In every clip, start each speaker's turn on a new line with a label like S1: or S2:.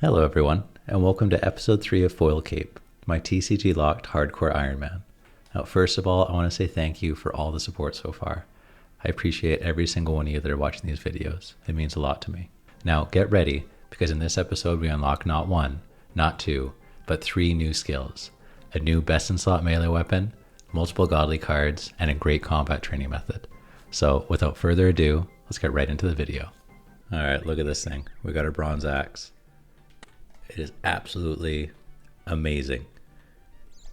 S1: Hello everyone, and welcome to episode 3 of Foilcape, my TCG Locked Hardcore Ironman. Now, first of all, I want to say thank you for all the support so far. I appreciate every single one of you that are watching these videos. It means a lot to me. Now, get ready, because in this episode we unlock not one, not two, but 3 new skills. A new best-in-slot melee weapon, multiple godly cards, and a great combat training method. So, without further ado, let's get right into the video. Alright, look at this thing. We got a bronze axe. It is absolutely amazing.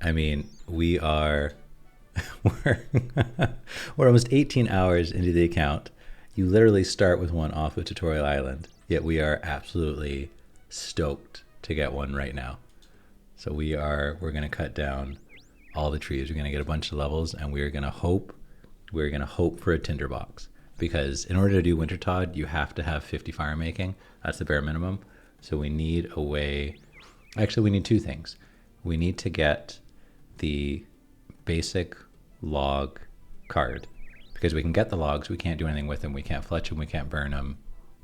S1: I mean, we're almost 18 hours into the account. You literally start with one off of Tutorial Island, yet we are absolutely stoked to get one right now. So we're going to cut down all the trees. We're going to get a bunch of levels, and we're going to hope for a tinderbox, because in order to do Wintertodt, you have to have 50 fire making. That's the bare minimum. So we need a way, actually we need 2 things. We need to get the basic log card, because we can get the logs, we can't do anything with them, we can't fletch them, we can't burn them,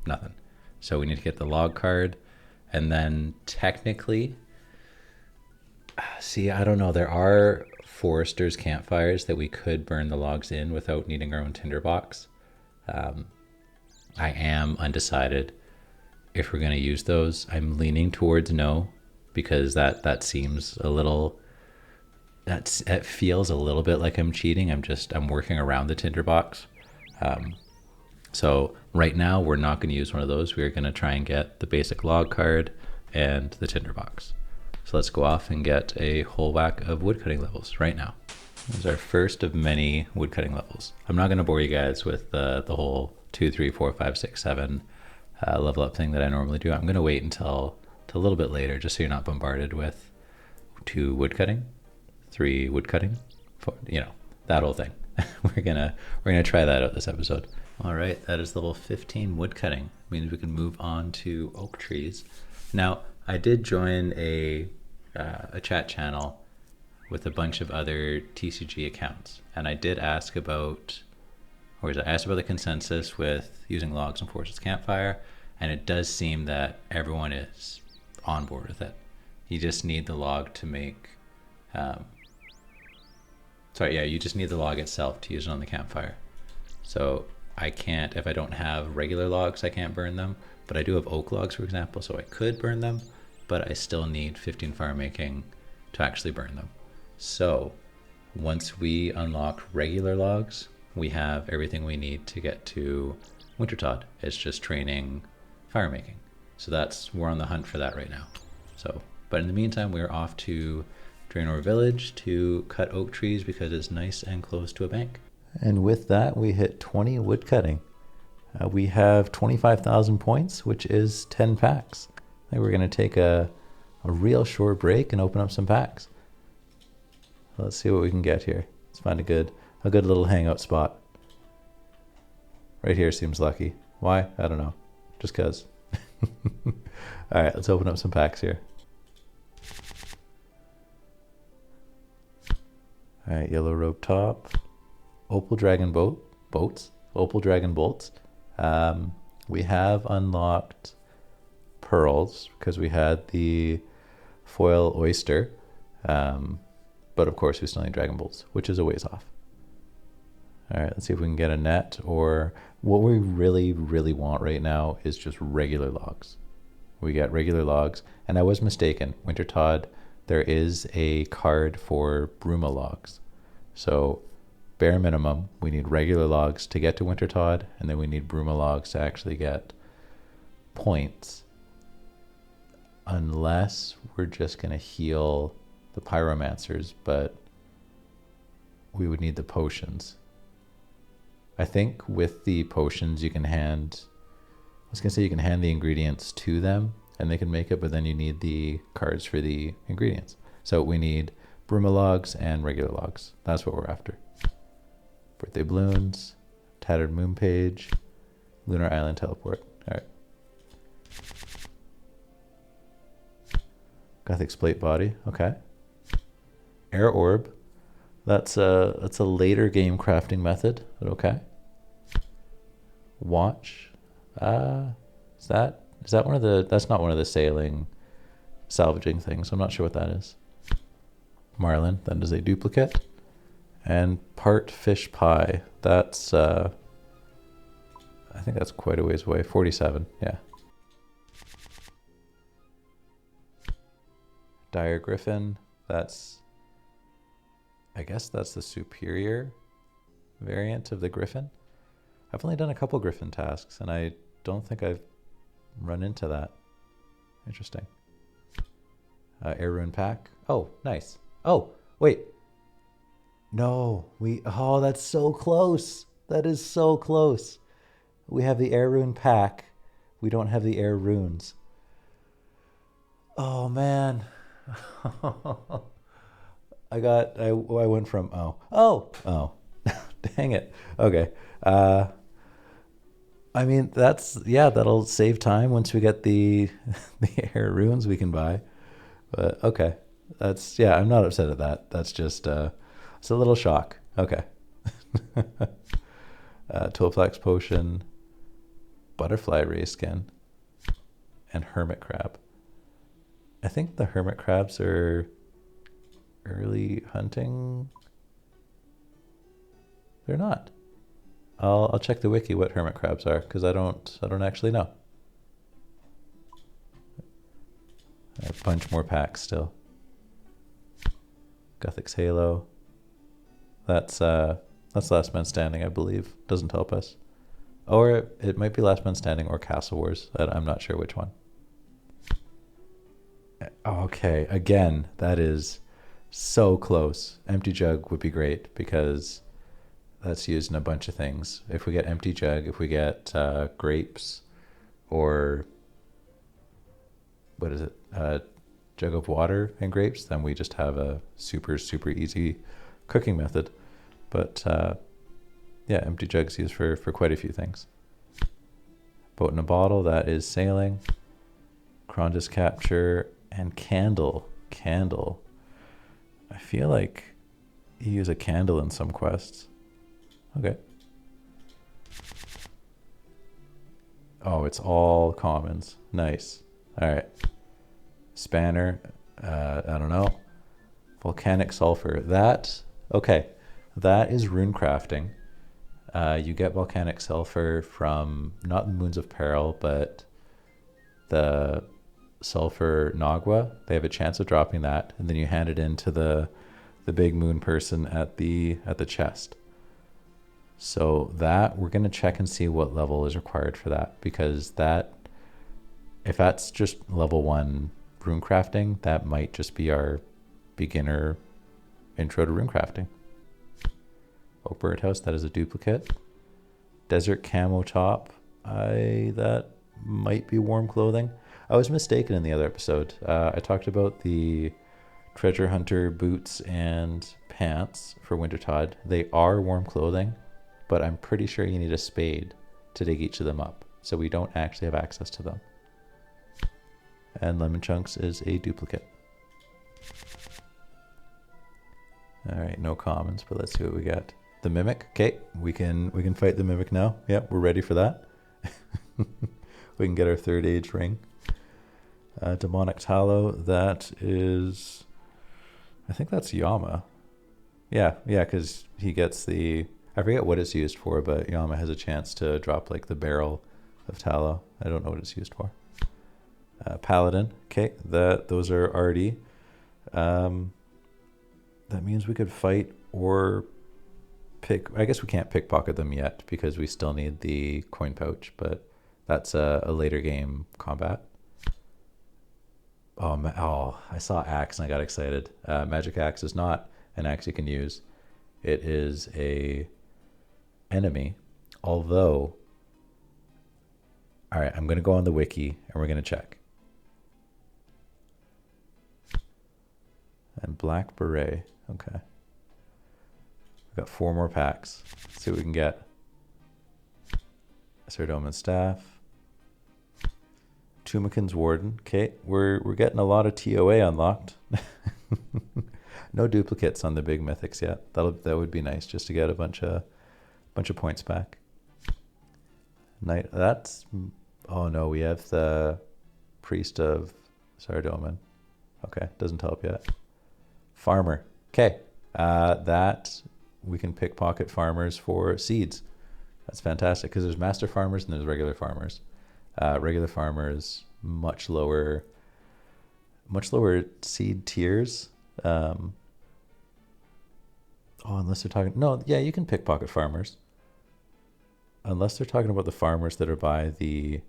S1: nothing. So we need to get the log card, and then technically, I don't know, there are foresters' campfires that we could burn the logs in without needing our own tinderbox. I am undecided if we're going to use those. I'm leaning towards no, because that seems a little, it feels a little bit like I'm cheating. I'm working around the tinderbox. So right now we're not going to use one of those. We're going to try and get the basic log card and the tinderbox. So let's go off and get a whole whack of woodcutting levels right now. This is our first of many woodcutting levels. I'm not going to bore you guys with the whole 2, 3, 4, 5, 6, 7 level up thing that I normally do. I'm going to wait until a little bit later, just so you're not bombarded with 2 woodcutting, 3 woodcutting, 4, that whole thing. We're gonna try that out this episode. All right, that is level 15 woodcutting. Means we can move on to oak trees. Now, I did join a chat channel with a bunch of other TCG accounts, and I did ask about the consensus with using logs and Forest's Campfire, and it does seem that everyone is on board with it. You just need the log to make, you just need the log itself to use it on the campfire. So I can't, if I don't have regular logs, I can't burn them, but I do have oak logs, for example, so I could burn them, but I still need 15 fire making to actually burn them. So once we unlock regular logs, we have everything we need to get to Wintertodt. It's just training fire making. So we're on the hunt for that right now. But in the meantime, we're off to Draenor Village to cut oak trees because it's nice and close to a bank. And with that, we hit 20 wood cutting. We have 25,000 points, which is 10 packs. I think we're going to take a real short break and open up some packs. Let's see what we can get here. Let's find a good little hangout spot. Right here seems lucky. Why? I don't know. Just cause. All right, let's open up some packs here. All right, yellow robe top, opal dragon bolts. We have unlocked pearls because we had the foil oyster, but of course we still need dragon bolts, which is a ways off. All right, let's see if we can get a net, or what we really, really want right now is just regular logs. We got regular logs, and I was mistaken. Wintertodt, there is a card for Bruma logs. So bare minimum, we need regular logs to get to Wintertodt, and then we need Bruma logs to actually get points. Unless we're just going to heal the pyromancers, but we would need the potions. I think with the potions you can hand the ingredients to them and they can make it, but then you need the cards for the ingredients. So we need Bruma logs and regular logs. That's what we're after. Birthday balloons, tattered moon page, lunar island teleport. All right. Gothic splate body. Okay. Air orb. That's a later game crafting method, but okay. Watch. Is that one of the, that's not one of the sailing salvaging things. I'm not sure what that is. Marlin, that is a duplicate. And part fish pie. That's, I think that's quite a ways away. 47, yeah. Dire Griffin, that's, I guess that's the superior variant of the Griffin. I've only done a couple Griffin tasks, and I don't think I've run into that. Interesting. Air Rune pack. Oh, nice. Oh, wait. No, oh, that's so close. That is so close. We have the Air Rune pack. We don't have the Air Runes. Oh, man. I went from, oh, dang it. Okay. I mean, that'll save time once we get the Air Runes we can buy. But okay. I'm not upset at that. That's just, it's a little shock. Okay. Toolflex Potion, Butterfly Ray Skin, and Hermit Crab. I think the Hermit Crabs are early hunting. They're not. I'll check the wiki what Hermit Crabs are, because I don't actually know. A bunch more packs still. Guthix Halo. That's Last Man Standing, I believe. Doesn't help us. Or it might be Last Man Standing or Castle Wars. I'm not sure which one. Okay, again, that is so close. Empty Jug would be great because that's used in a bunch of things. If we get Empty Jug, if we get grapes, or what is it? Jug of water and grapes, then we just have a super, super easy cooking method. But yeah, Empty Jug's used for quite a few things. Boat in a Bottle, that is sailing. Cronus Capture, and Candle. I feel like you use a candle in some quests. Okay. Oh, it's all commons. Nice. All right. Spanner. I don't know. Volcanic Sulfur. Okay. That is rune crafting. You get Volcanic Sulfur from not the Moons of Peril, but the Sulfur Nagua. They have a chance of dropping that, and then you hand it in to the big moon person at the chest. So that we're gonna check and see what level is required for that, because if that's just level 1 rune crafting, that might just be our beginner intro to rune crafting. Oak Birdhouse, that is a duplicate. Desert Camo Top, that might be warm clothing. I was mistaken in the other episode. I talked about the Treasure Hunter boots and pants for Wintertod. They are warm clothing, but I'm pretty sure you need a spade to dig each of them up, so we don't actually have access to them. And Lemon Chunks is a duplicate. All right, no commons, but let's see what we got. The Mimic. Okay, we can fight the Mimic now. Yep, we're ready for that. We can get our 3rd age ring. Demonic Tallow, that is, I think that's Yama. Yeah, because he gets I forget what it's used for, but Yama has a chance to drop like the barrel of tallow. I don't know what it's used for. Paladin, okay, those are already. That means we could fight or pick. I guess we can't pickpocket them yet because we still need the coin pouch, but that's a later game combat. Oh, I saw axe and I got excited. Magic axe is not an axe you can use. It is a enemy, although, all right, I'm going to go on the wiki and we're going to check. And Black Beret, okay. We've got 4 more packs. Let's see what we can get. Sardoman Staff. Tumakin's Warden. Okay, we're getting a lot of TOA unlocked. No duplicates on the big mythics yet. That would be nice just to get a bunch of points back. Oh no, we have the Priest of Sardoman. Okay, doesn't tell up yet. Farmer. Okay, that we can pickpocket farmers for seeds. That's fantastic because there's master farmers and there's regular farmers. Regular farmers, much lower seed tiers. Oh, unless they're talking, no, yeah, you can pickpocket farmers. Unless they're talking about the farmers that are by the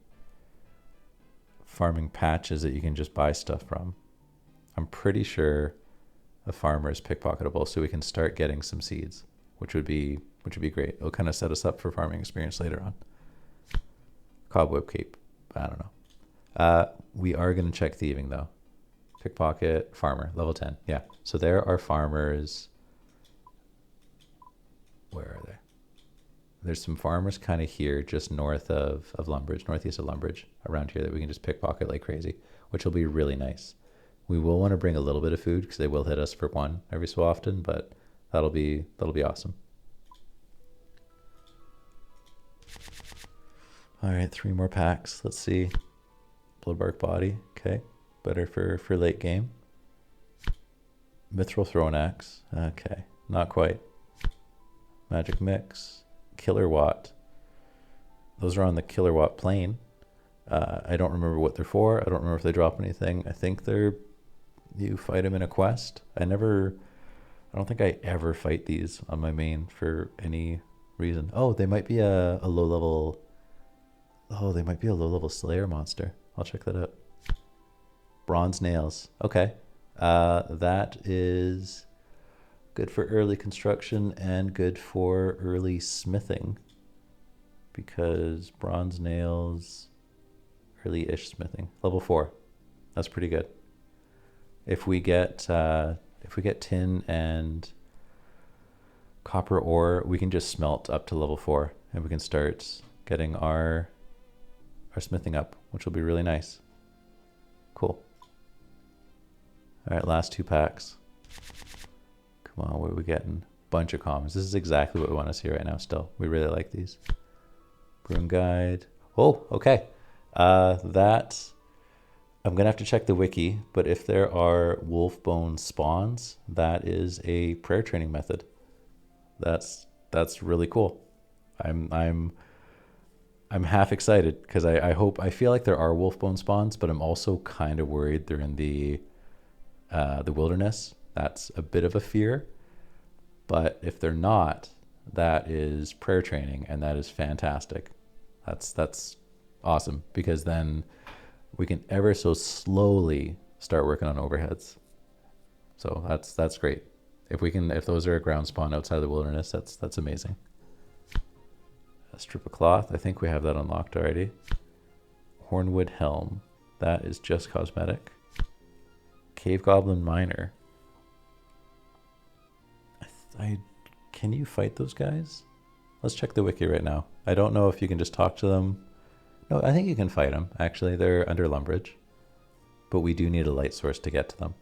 S1: farming patches that you can just buy stuff from. I'm pretty sure a farmer is pickpocketable, so we can start getting some seeds, which would be great. It'll kind of set us up for farming experience later on. Cobweb cape, I don't know. We are going to check thieving though. Pickpocket, farmer, level 10. Yeah, so there are farmers. Where are they? There's some farmers kind of here just north of Lumbridge, northeast of Lumbridge, around here that we can just pickpocket like crazy, which will be really nice. We will want to bring a little bit of food because they will hit us for one every so often, but that'll be awesome. All right, 3 more packs. Let's see. Bloodbark body. Okay, better for late game. Mithril throwing axe. Okay, not quite. Magic mix. Killer watt. Those are on the killer watt plane. I don't remember what they're for. I don't remember if they drop anything. I think you fight them in a quest. I don't think I ever fight these on my main for any reason. Oh, they might be a low level. Oh, they might be a low level Slayer monster. I'll check that out. Bronze nails. Okay. That is good for early construction and good for early smithing, because bronze nails, early-ish smithing, level 4. That's pretty good. If we get tin and copper ore, we can just smelt up to level 4, and we can start getting our smithing up, which will be really nice. Cool. All right, last 2 packs. Come on, what are we getting? Bunch of commons. This is exactly what we want to see right now still. We really like these. Broom guide. Oh, okay. That, I'm going to have to check the wiki, but if there are wolf bone spawns, that is a prayer training method. That's really cool. I'm half excited because I feel like there are wolf bone spawns, but I'm also kind of worried they're in the wilderness. That's a bit of a fear, but if they're not, that is prayer training, and that is fantastic. That's awesome, because then we can ever so slowly start working on overheads. So that's great. If those are a ground spawn outside of the wilderness, that's amazing. A strip of cloth, I think we have that unlocked already. Hornwood helm, that is just cosmetic. Cave goblin miner. Can you fight those guys? Let's check the wiki right now. I don't know if you can just talk to them. No, I think you can fight them. Actually, they're under Lumbridge. But we do need a light source to get to them.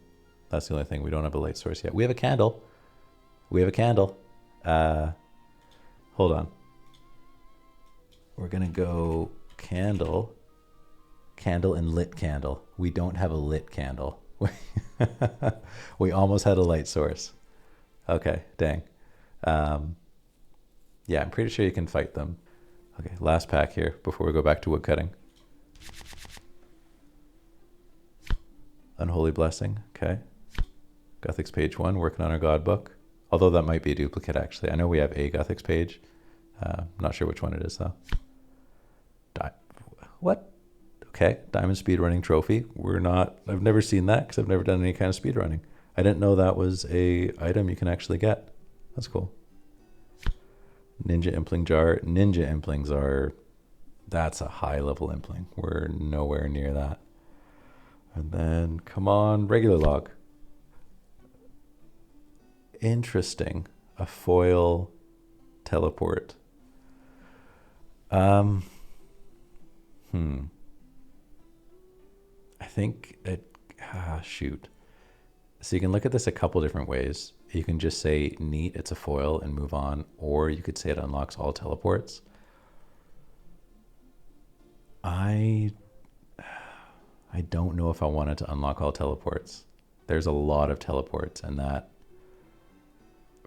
S1: That's the only thing. We don't have a light source yet. We have a candle. We have a candle. Hold on. We're going to go candle. Candle and lit candle. We don't have a lit candle. We almost had a light source. Okay, dang. Yeah, I'm pretty sure you can fight them. Okay, last pack here before we go back to woodcutting. Unholy Blessing, okay. Guthix page 1, working on our God book. Although that might be a duplicate, actually. I know we have a Guthix page. Not sure which one it is, though. What? Okay, Diamond Speedrunning Trophy. I've never seen that because I've never done any kind of speedrunning. I didn't know that was a item you can actually get. That's cool. Ninja Impling Jar. Ninja Implings that's a high level Impling. We're nowhere near that. And then, come on, regular log. Interesting. A foil teleport. I think shoot. So you can look at this a couple different ways. You can just say, neat, it's a foil, and move on. Or you could say it unlocks all teleports. I don't know if I wanted to unlock all teleports. there's a lot of teleports, and that,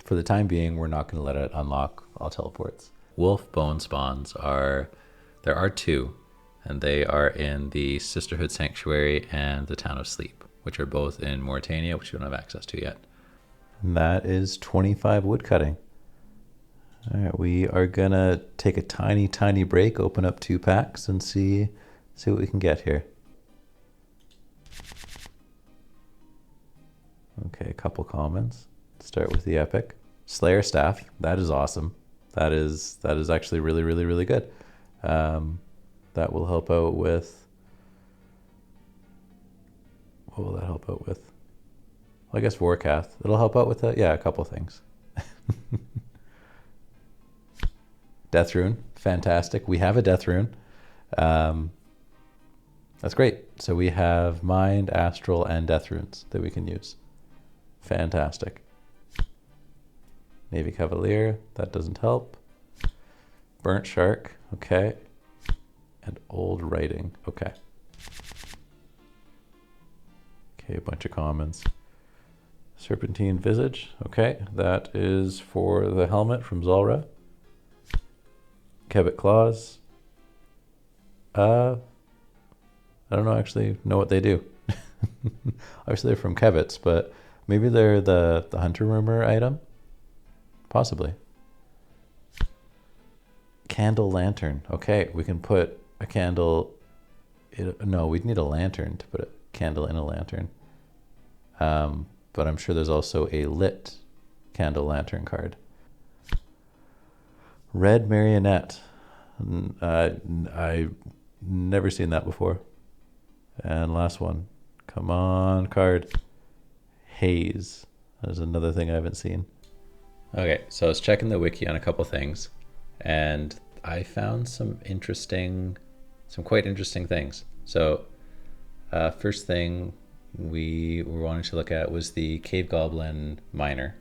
S1: for the time being, we're not going to let it unlock all teleports. Wolf bone spawns there are two, and they are in the Sisterhood Sanctuary and the Town of Sleep, which are both in Mauritania, which we don't have access to yet. And that is 25 wood cutting. All right, we are gonna take a tiny break, open up 2 packs, and see what we can get here. Okay, a couple commons. Start with the epic. Slayer Staff, that is awesome. That is actually really good. That will help out with, what will that help out with? Well, I guess Vorkath. It'll help out with a couple things. Death Rune, fantastic. We have a Death Rune. That's great. So we have Mind, Astral, and Death Runes that we can use. Fantastic. Navy Cavalier, that doesn't help. Burnt Shark, okay. And Old Writing, okay. Okay, a bunch of commons. Serpentine Visage, okay. That is for the helmet from Zulrah. Kebbit Claws. I don't actually know what they do. Obviously they're from Kebbits, but maybe they're the Hunter Rumor item? Possibly. Candle Lantern. Okay, we can put a candle no, we'd need a lantern to put a candle in a lantern. But I'm sure there's also a lit candle lantern card. Red Marionette. I've never seen that before. And last one. Come on, card. Haze. There's another thing I haven't seen. Okay, so I was checking the wiki on a couple things, and I found some quite interesting things. So first thing we were wanting to look at was the Cave Goblin Miner.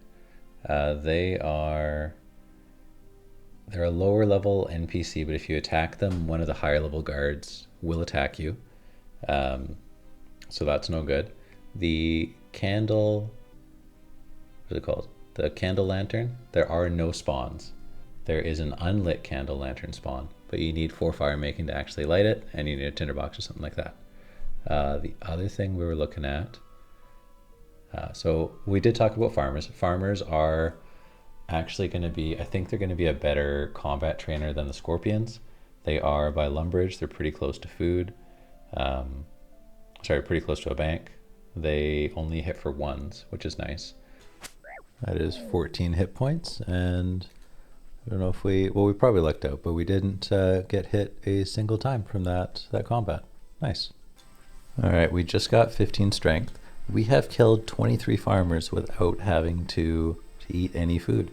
S1: They're a lower level NPC, but if you attack them, one of the higher level guards will attack you. So that's no good. The candle, what is it called? The candle lantern, there are no spawns. There is an unlit candle lantern spawn, but you need 4 fire making to actually light it, and you need a tinderbox or something like that. The other thing we were looking at, so we did talk about farmers. Farmers are actually going to be, I think they're going to be a better combat trainer than the scorpions. They are by Lumbridge. They're pretty close to food. Pretty close to a bank. They only hit for 1s, which is nice. That is 14 hit points, and I don't know if we probably lucked out, but we didn't get hit a single time from that combat. Nice. All right, we just got 15 strength. We have killed 23 farmers without having to eat any food,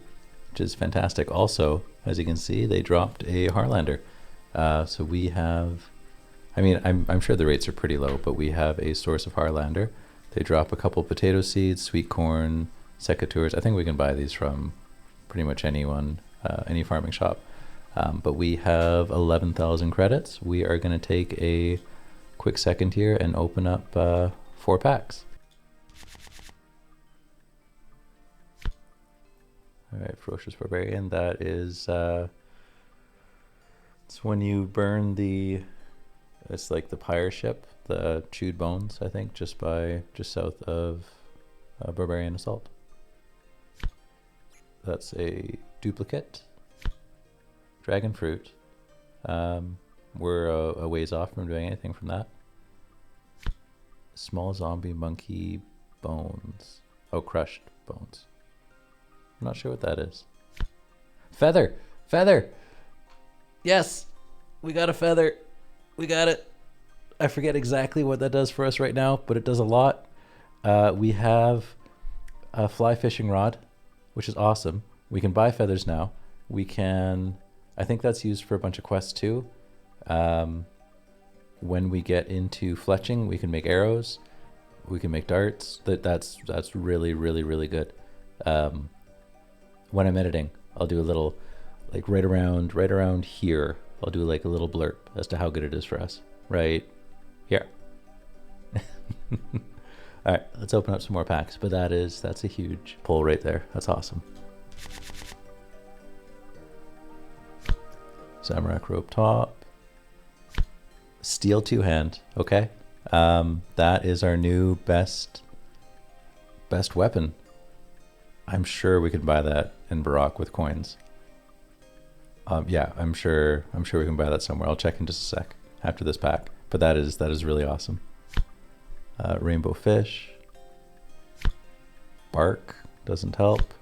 S1: which is fantastic. Also, as you can see, they dropped a Harlander. So we have, I mean, I'm sure the rates are pretty low, but we have a source of Harlander. They drop a couple potato seeds, sweet corn, secateurs. I think we can buy these from pretty much anyone, any farming shop. But we have 11,000 credits. We are going to take a quick second here and open up 4 packs. All right, Ferocious Barbarian. That is, it's when you burn it's like the pyre ship, the Chewed Bones, I think, just south of Barbarian Assault. That's a duplicate. Dragon Fruit. We're a ways off from doing anything from that. Small Zombie Monkey Bones. Oh, Crushed Bones. I'm not sure what that is. Feather! Feather! Yes! We got a feather. We got it. I forget exactly what that does for us right now, but it does a lot. We have a fly fishing rod, which is awesome. We can buy feathers now. We can, I think that's used for a bunch of quests too. When we get into fletching, we can make arrows. We can make darts. That's really, really, really good. When I'm editing, I'll do a little, like right around here, I'll do like a little blurb as to how good it is for us. Right here. All right, let's open up some more packs, but that's a huge pull right there. That's awesome. Zamorak Rope Top. Steel two-hand, okay. That is our new best weapon. I'm sure we can buy that in Barak with coins. Yeah, I'm sure we can buy that somewhere. I'll check in just a sec after this pack. But that is really awesome. Rainbow Fish. Bark doesn't help.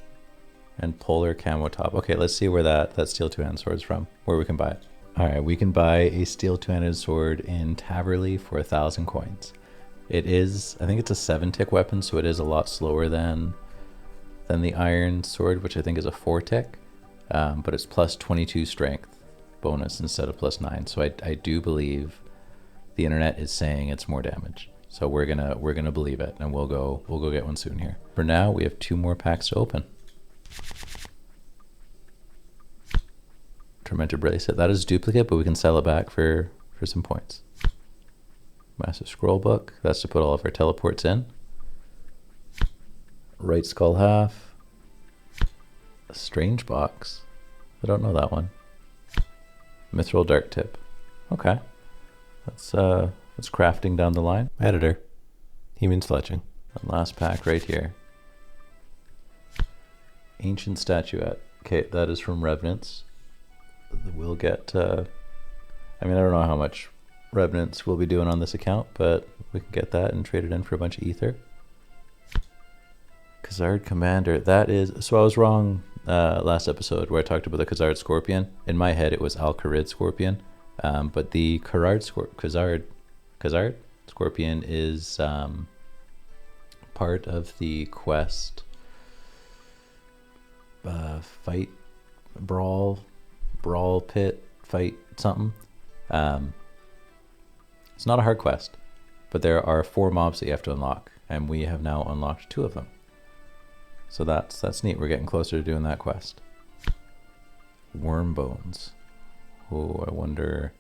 S1: And Polar Camo Top. Okay, let's see where that steel two-handed sword is from, where we can buy it. All right, we can buy a steel two-handed sword in Taverley for 1,000 coins. It is, I think it's a 7-tick weapon, so it is a lot slower than the iron sword, which I think is a 4-tick, but it's plus 22 strength bonus instead of plus 9. So I do believe the internet is saying it's more damage. So we're gonna believe it, and we'll go get one soon here. For now, we have 2 more packs to open. Tormented Bracelet. That is duplicate, but we can sell it back for some points. Massive Scroll Book. That's to put all of our teleports in. Right Skull Half. A Strange Box. I don't know that one. Mithril Dark Tip. Okay. That's crafting down the line. Editor. He means fletching. And last pack right here. Ancient Statuette. Okay, that is from Revenants. We'll get, I mean, I don't know how much Revenants we'll be doing on this account, but we can get that and trade it in for a bunch of ether. Khazard Commander, that is, so I was wrong last episode where I talked about the Khazard Scorpion. In my head, it was Al-Kharid Scorpion, but the Khazard Scorpion is part of the quest fight, brawl pit, fight something. It's not a hard quest, but there are 4 mobs that you have to unlock, and we have now unlocked 2 of them. So that's neat. We're getting closer to doing that quest. Worm Bones. Oh, I wonder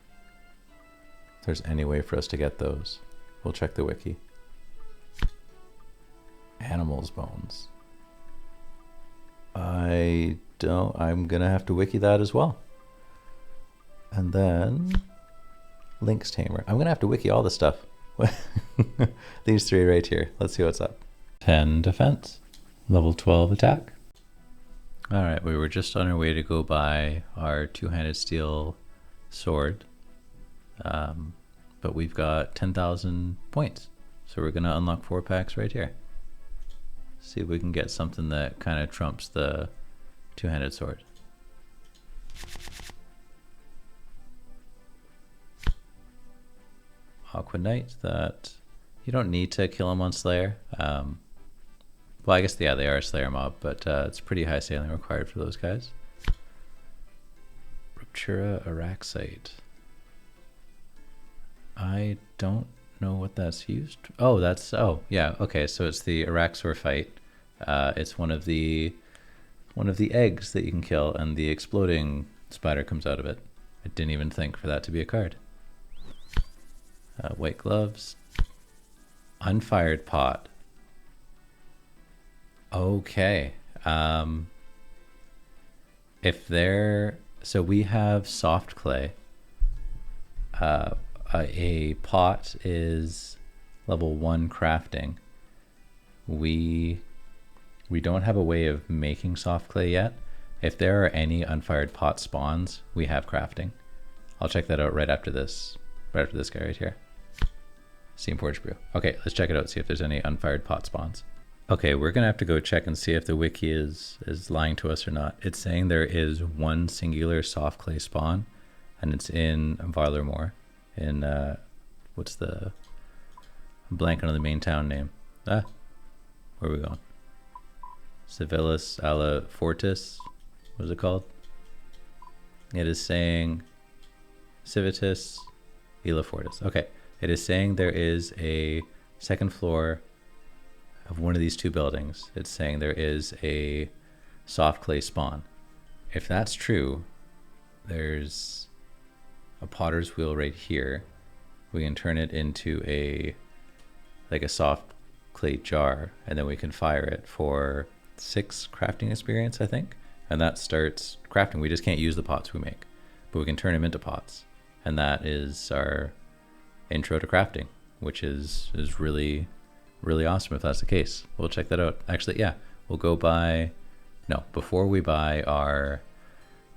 S1: if there's any way for us to get those. We'll check the wiki. Animals Bones. I'm gonna have to wiki that as well. And then Lynx Tamer. I'm gonna have to wiki all this stuff. These 3 right here. Let's see what's up. 10 defense, level 12 attack. All right, we were just on our way to go buy our two-handed steel sword, but we've got 10,000 points. So we're gonna unlock 4 packs right here. See if we can get something that kind of trumps the two-handed sword. Aqua Knight, that you don't need to kill him on Slayer. Well, I guess, yeah, they are a Slayer mob, but it's pretty high sailing required for those guys. Ruptura Araxite. I don't know what that's used. Oh, oh, yeah, okay, so it's the Araxor fight. It's one of the eggs that you can kill, and the exploding spider comes out of it. I didn't even think for that to be a card. White Gloves. Unfired Pot. Okay. So we have soft clay. A pot is level 1 crafting. We don't have a way of making soft clay yet. If there are any unfired pot spawns, we have crafting. I'll check that out right after this guy right here. Steam Forge Brew. Okay, let's check it out, see if there's any unfired pot spawns. Okay, we're gonna have to go check and see if the wiki is lying to us or not. It's saying there is 1 singular soft clay spawn, and it's in Varlermoor. In what's the, I'm blanking on the main town name. Where are we going? Civilis Alla Fortis. What is it called? It is saying Civitas Illa Fortis. Okay. It is saying there is a 2nd floor of one of these 2 buildings. It's saying there is a soft clay spawn. If that's true, there's a potter's wheel right here. We can turn it into a soft clay jar, and then we can fire it for 6 crafting experience, I think. And that starts crafting. We just can't use the pots we make, but we can turn them into pots. And that is our intro to crafting, which is really, really awesome if that's the case. We'll check that out. Actually, yeah, we'll go buy, no, before we buy our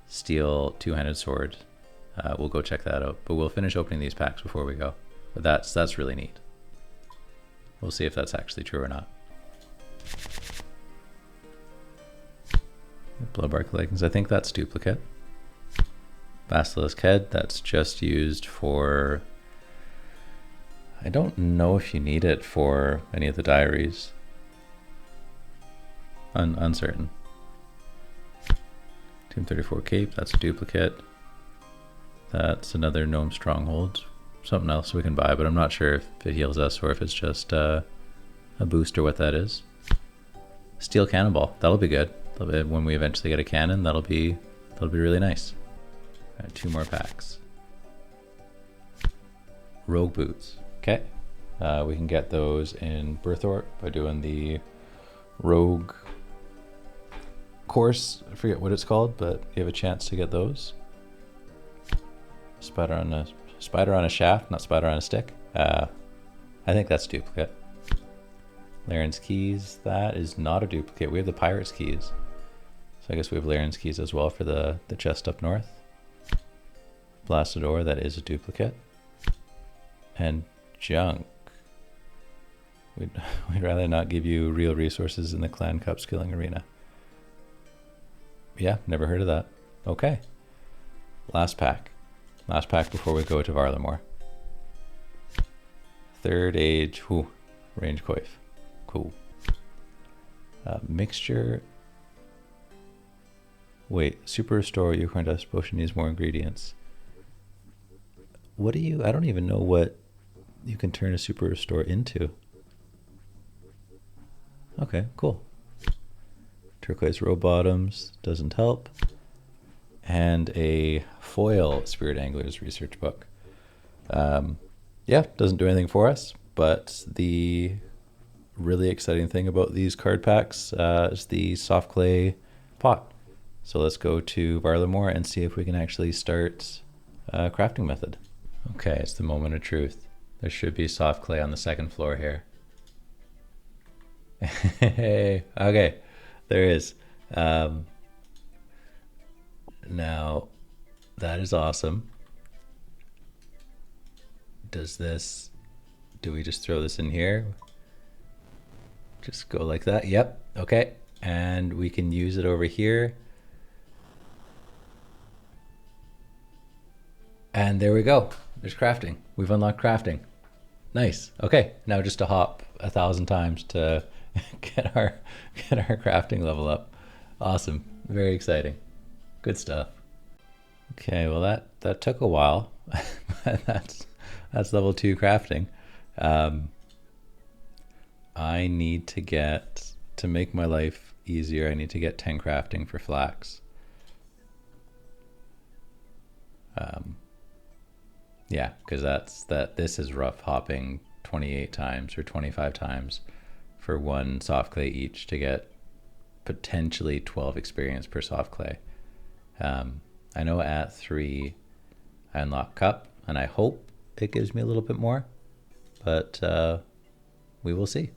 S1: steel two-handed sword, we'll go check that out. But we'll finish opening these packs before we go. But that's really neat. We'll see if that's actually true or not. Bloodbark leggings, I think that's duplicate. Basilisk head, that's just used for, I don't know if you need it for any of the diaries. Uncertain. Tomb 34 cape, that's a duplicate. That's another gnome stronghold. Something else we can buy, but I'm not sure if it heals us or if it's just a boost or what that is. Steel cannonball, that'll be good. When we eventually get a cannon, that'll be really nice. 2 more packs. Rogue boots. Okay, we can get those in Berthorpe by doing the rogue course. I forget what it's called, but you have a chance to get those. Spider on a shaft, not spider on a stick. I think that's duplicate. Laren's keys, that is not a duplicate. We have the pirate's keys. So I guess we have Laren's keys as well for the chest up north. Blasted ore, that is a duplicate. And junk. We'd rather not give you real resources in the clan cup skilling arena. Yeah, never heard of that. Okay. Last pack. Last pack before we go to Varlamore. Third age, range coif. Cool. Mixture. Wait, super restore Unicorn Dust Potion needs more ingredients. What do you, I don't even know what you can turn a super restore into. Okay, cool. Turquoise row bottoms, doesn't help. And a foil Spirit Angler's research book. Yeah, doesn't do anything for us, but the really exciting thing about these card packs is the soft clay pot. So let's go to Varlamore and see if we can actually start a crafting method. Okay, it's the moment of truth. There should be soft clay on the second floor here. Hey, okay, there is. Now, that is awesome. Do we just throw this in here? Just go like that, yep, okay. And we can use it over here. And there we go, there's crafting. We've unlocked crafting. Nice, okay. Now just to hop 1,000 times to get our crafting level up. Awesome, very exciting. Good stuff. Okay, well that took a while. That's level 2 crafting. I need to make my life easier, I need to get 10 crafting for flax. Yeah, because this is rough hopping 28 times or 25 times for 1 soft clay each to get potentially 12 experience per soft clay. I know at 3 I unlock cup, and I hope it gives me a little bit more, but we will see.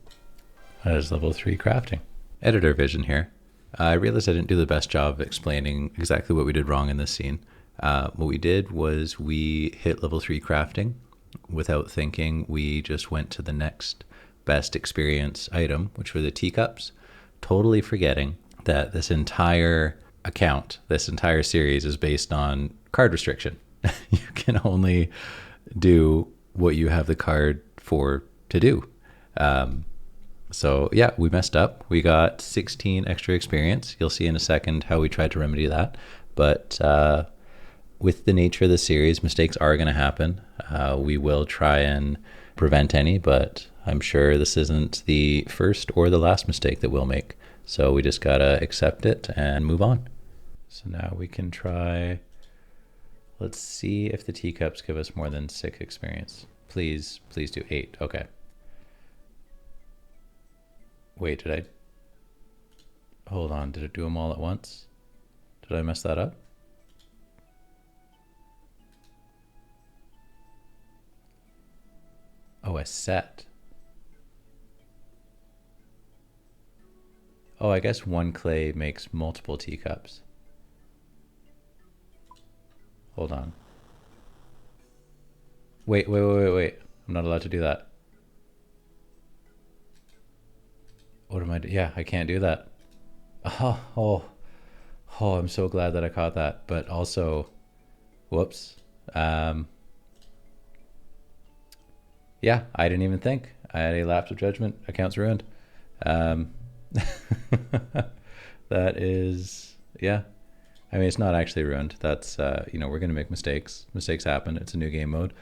S1: That is level 3 crafting. Editor vision here. I realized I didn't do the best job of explaining exactly what we did wrong in this scene. What we did was we hit level 3 crafting without thinking. We just went to the next best experience item, which were the teacups, totally forgetting that this entire account, this entire series is based on card restriction. You can only do what you have the card for to do. So yeah, we messed up. We got 16 extra experience. You'll see in a second how we tried to remedy that. But with the nature of the series, mistakes are going to happen. We will try and prevent any, but I'm sure this isn't the first or the last mistake that we'll make. So we just got to accept it and move on. So now we can try, let's see if the teacups give us more than 6 experience. Please do 8. Okay. Wait, did I? Hold on, did it do them all at once? Did I mess that up? Oh, a set. Oh, I guess one clay makes multiple teacups. Hold on. Wait. I'm not allowed to do that. What am I doing? Yeah, I can't do that. Oh, I'm so glad that I caught that. But also, whoops. Yeah, I didn't even think. I had a lapse of judgment. Account's ruined. That is, yeah. I mean, it's not actually ruined. That's, we're going to make mistakes. Mistakes happen. It's a new game mode.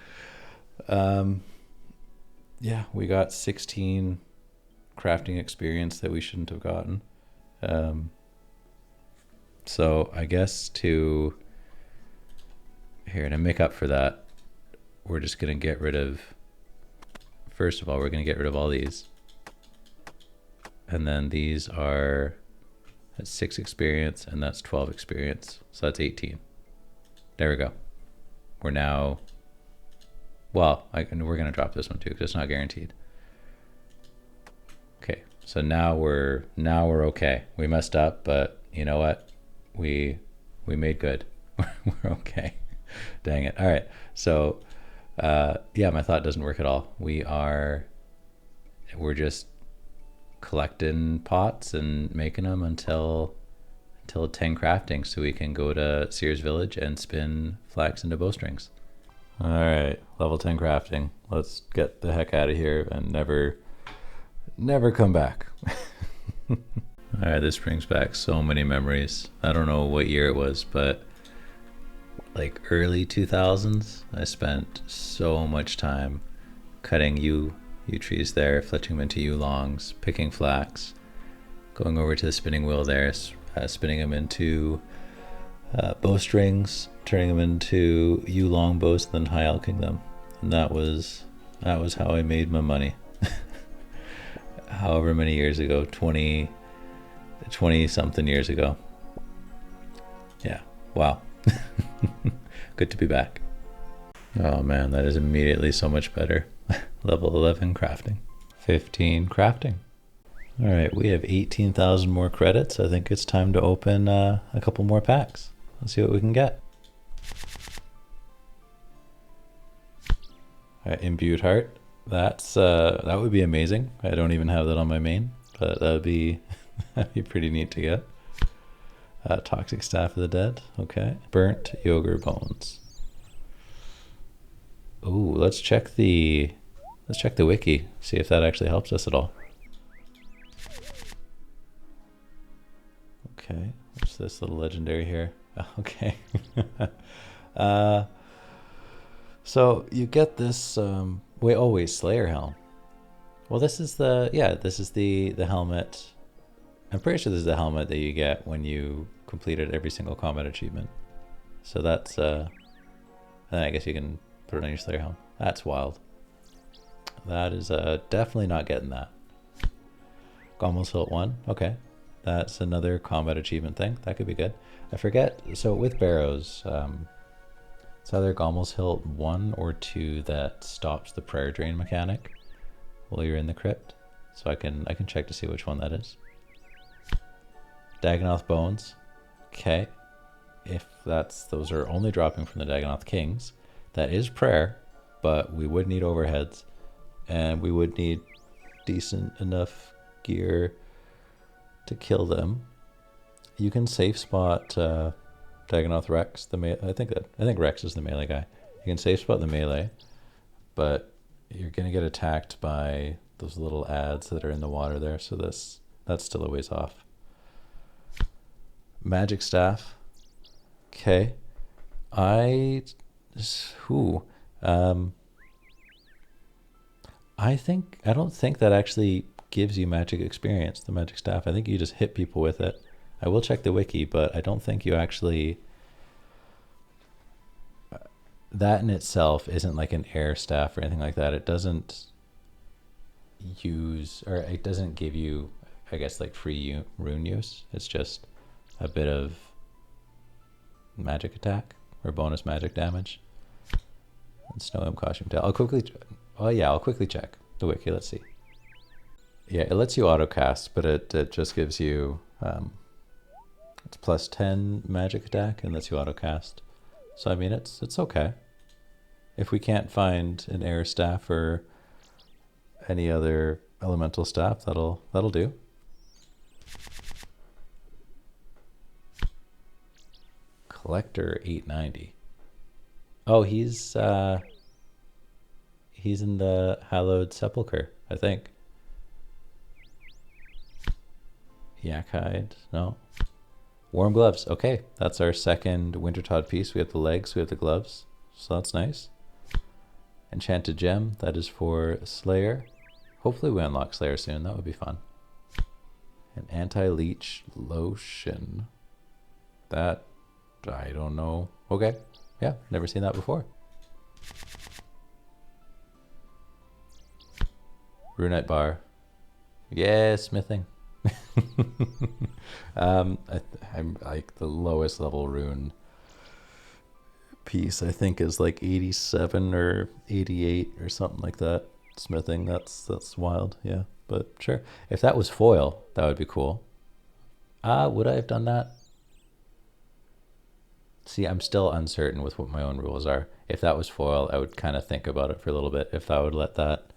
S1: Yeah, we got 16 crafting experience that we shouldn't have gotten. So I guess to make up for that, we're just going to get rid of, first of all, we're going to get rid of all these. And then these are, that's 6 experience, and that's 12 experience. So that's 18. There we go. We're now, well, we're going to drop this one too, because it's not guaranteed. Okay, so now we're okay. We messed up, but you know what? We made good. We're okay. Dang it. All right. So, yeah, my thought doesn't work at all. We're just collecting pots and making them until 10 crafting, so we can go to Sears Village and spin flax into bowstrings. All right, level 10 crafting. Let's get the heck out of here and never come back. All right, this brings back so many memories. I don't know what year it was, but like early 2000s, I spent so much time cutting yew trees there, fletching them into yew longs, picking flax, going over to the spinning wheel there, spinning them into bowstrings, turning them into yew long bows, and then high elking them. And that was how I made my money. However many years ago, 20 something years ago. Yeah, wow. Good to be back. Oh man, that is immediately so much better. Level 11 crafting. 15 crafting. All right, we have 18,000 more credits. I think it's time to open a couple more packs. Let's see what we can get. All right, Imbued Heart. That would be amazing. I don't even have that on my main, but that'd be pretty neat to get. Toxic Staff of the Dead. Okay. Burnt Yogurt Bones. Ooh, let's check the wiki, see if that actually helps us at all. Okay, what's this little legendary here? Okay. So you get this Slayer Helm. Well, this is the helmet. I'm pretty sure this is the helmet that you get when you completed every single combat achievement. So that's then I guess you can put it on your Slayer Helm. That's wild. That is definitely not getting that. Gommel's Hilt 1. Okay. That's another combat achievement thing. That could be good. I forget. So with Barrows, it's either Gommel's Hilt 1 or 2 that stops the prayer drain mechanic while you're in the crypt. So I can check to see which one that is. Dagonoth Bones. Okay. If those are only dropping from the Dagonoth Kings, that is prayer, but we would need overheads, and we would need decent enough gear to kill them. You can safe spot Dagonoth Rex. I think Rex is the melee guy. You can safe spot the melee, but you're gonna get attacked by those little ads that are in the water there. So that's still a ways off. Magic Staff. Okay. I don't think that actually gives you magic experience, the Magic Staff. I think you just hit people with it. I will check the wiki, but I don't think you actually, that in itself isn't like an air staff or anything like that. It doesn't give you I guess, like free rune use. It's just a bit of magic attack or bonus magic damage. And Snow Imp Costume Tail. I'll quickly check the wiki. Let's see. Yeah, it lets you auto cast, but it just gives you it's plus 10 magic attack and lets you auto cast. So I mean, it's okay. If we can't find an air staff or any other elemental staff, that'll do. Collector 890. Oh, he's in the Hallowed Sepulchre, I think. Yak hide, no. Warm gloves. Okay, that's our second Wintertod piece. We have the legs, we have the gloves, so that's nice. Enchanted gem, that is for Slayer. Hopefully we unlock Slayer soon, that would be fun. An anti-leech lotion. That, I don't know. Okay, yeah, never seen that before. Runite bar. Yeah, smithing. I'm like the lowest level rune piece I think is like 87 or 88 or something like that. Smithing, that's wild. Yeah, but sure, if that was foil, that would be cool. Would I have done that? See, I'm still uncertain with what my own rules are. If that was foil, I would kind of think about it for a little bit, if that would let that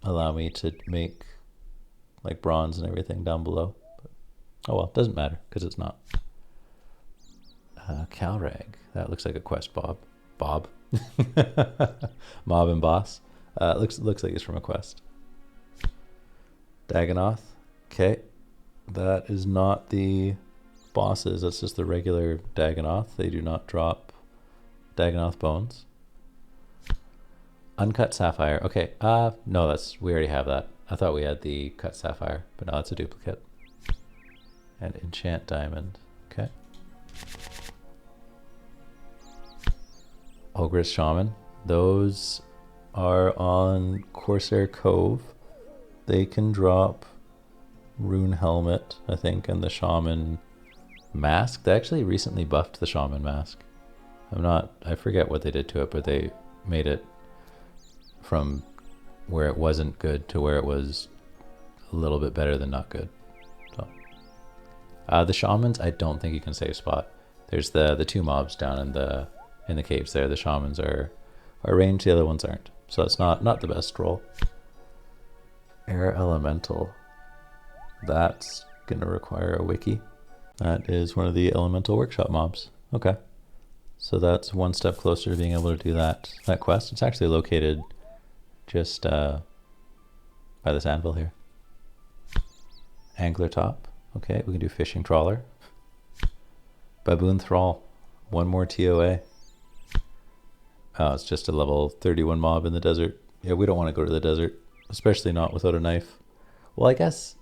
S1: allow me to make like bronze and everything down below. But, oh well, doesn't matter because it's not. Calrag, that looks like a quest Bob. Mob and boss. Looks like it's from a quest. Dagonoth, okay. That is not the bosses, that's just the regular Dagonoth. They do not drop Dagonoth bones. Uncut sapphire. Okay. No, we already have that. I thought we had the cut sapphire, but no, it's a duplicate. And enchant diamond. Okay. Ogress shaman. Those are on Corsair Cove. They can drop rune helmet, I think, and the shaman mask. They actually recently buffed the shaman mask. I forget what they did to it, but they made it from where it wasn't good to where it was a little bit better than not good. So the shamans, I don't think you can save spot. There's the two mobs down in the caves there. The shamans are ranged, the other ones aren't. So it's not the best roll. Air elemental. That's gonna require a wiki. That is one of the elemental workshop mobs. Okay. So that's one step closer to being able to do that quest. It's actually located just by this anvil here. Angler top. Okay, we can do fishing trawler. Baboon thrall. One more TOA. Oh, it's just a level 31 mob in the desert. Yeah, we don't want to go to the desert, especially not without a knife. Well, I guess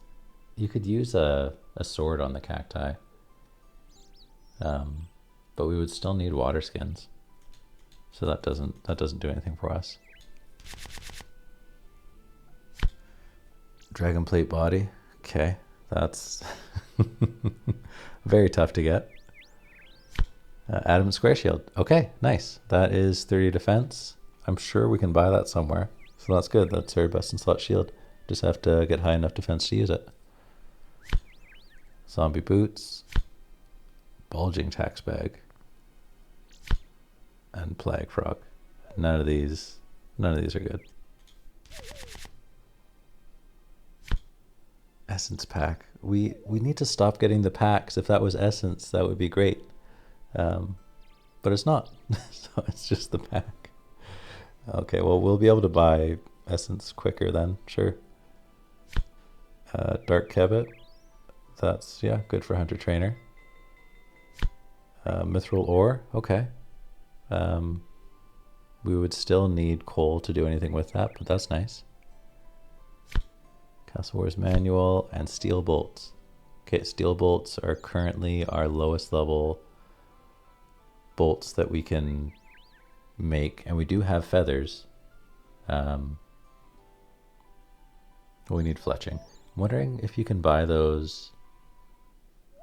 S1: you could use a sword on the cacti. But we would still need water skins. So that doesn't do anything for us. Dragon plate body. Okay, that's very tough to get. Adamant square shield. Okay, nice. That is 30 defense. I'm sure we can buy that somewhere. So that's good. That's our best in slot shield. Just have to get high enough defense to use it. Zombie boots. Bulging tax bag. And plague frog. None of these are good. Essence pack. We need to stop getting the packs. If that was essence, that would be great. But it's not. So it's just the pack. Okay, well, we'll be able to buy essence quicker then, sure. Dark Kebbit. That's, yeah, good for Hunter Trainer. Mithril ore, okay. We would still need coal to do anything with that, but that's nice. Castle Wars Manual and steel bolts. Okay, steel bolts are currently our lowest level bolts that we can make, and we do have feathers. We need fletching. I'm wondering if you can buy those.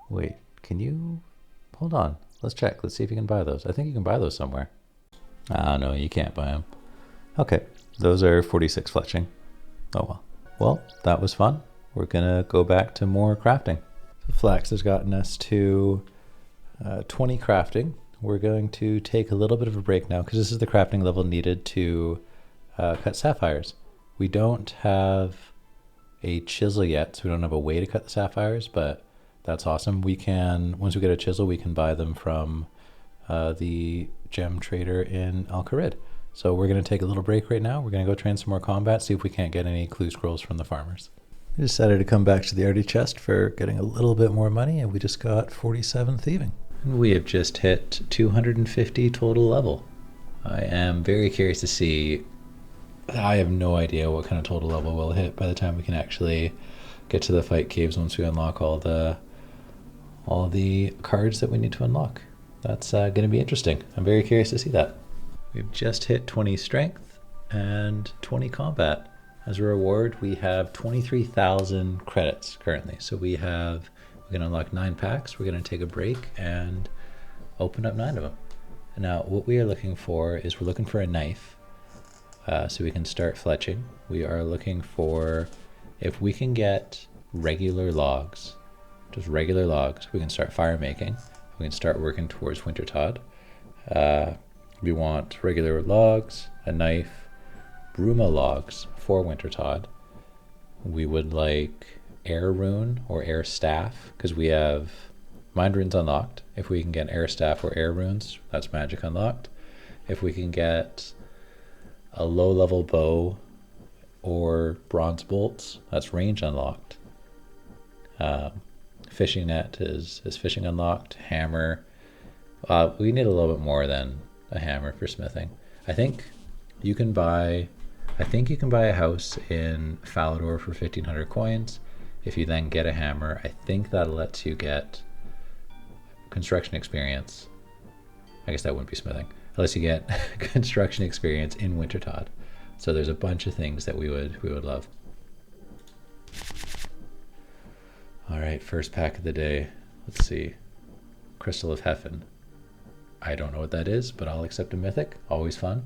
S1: Wait, can you? Hold on. Let's check. Let's see if you can buy those. I think you can buy those somewhere. Ah, no, you can't buy them. Okay, those are 46 fletching. Oh well. Well, that was fun. We're gonna go back to more crafting. So Flax has gotten us to 20 crafting. We're going to take a little bit of a break now because this is the crafting level needed to cut sapphires. We don't have a chisel yet, so we don't have a way to cut the sapphires, but that's awesome. We can, once we get a chisel, we can buy them from the gem trader in Al Kharid. So we're going to take a little break right now. We're going to go train some more combat, see if we can't get any clue scrolls from the farmers. We decided to come back to the arty chest for getting a little bit more money, and we just got 47 thieving. And we have just hit 250 total level. I am very curious to see. I have no idea what kind of total level we'll hit by the time we can actually get to the fight caves once we unlock all the cards that we need to unlock. That's going to be interesting. I'm very curious to see that. We've just hit 20 strength and 20 combat. As a reward, we have 23,000 credits currently. So we're going to unlock 9 packs. We're going to take a break and open up 9 of them. And now what we are looking for is we're looking for a knife so we can start fletching. We are looking for, if we can get regular logs, just regular logs, we can start fire making. We can start working towards Wintertod. We want regular logs, a knife, Bruma logs for Wintertod. We would like air rune or air staff because we have mind runes unlocked. If we can get air staff or air runes, that's magic unlocked. If we can get a low level bow or bronze bolts, that's range unlocked. Fishing net is fishing unlocked. Hammer. We need a little bit more than a hammer for smithing. I think you can buy a house in Falador for 1,500 coins. If you then get a hammer, I think that lets you get construction experience. I guess that wouldn't be smithing. Unless you get construction experience in Wintertod. So there's a bunch of things that we would love. All right, first pack of the day. Let's see. Crystal of Heffen. I don't know what that is, but I'll accept a mythic. Always fun.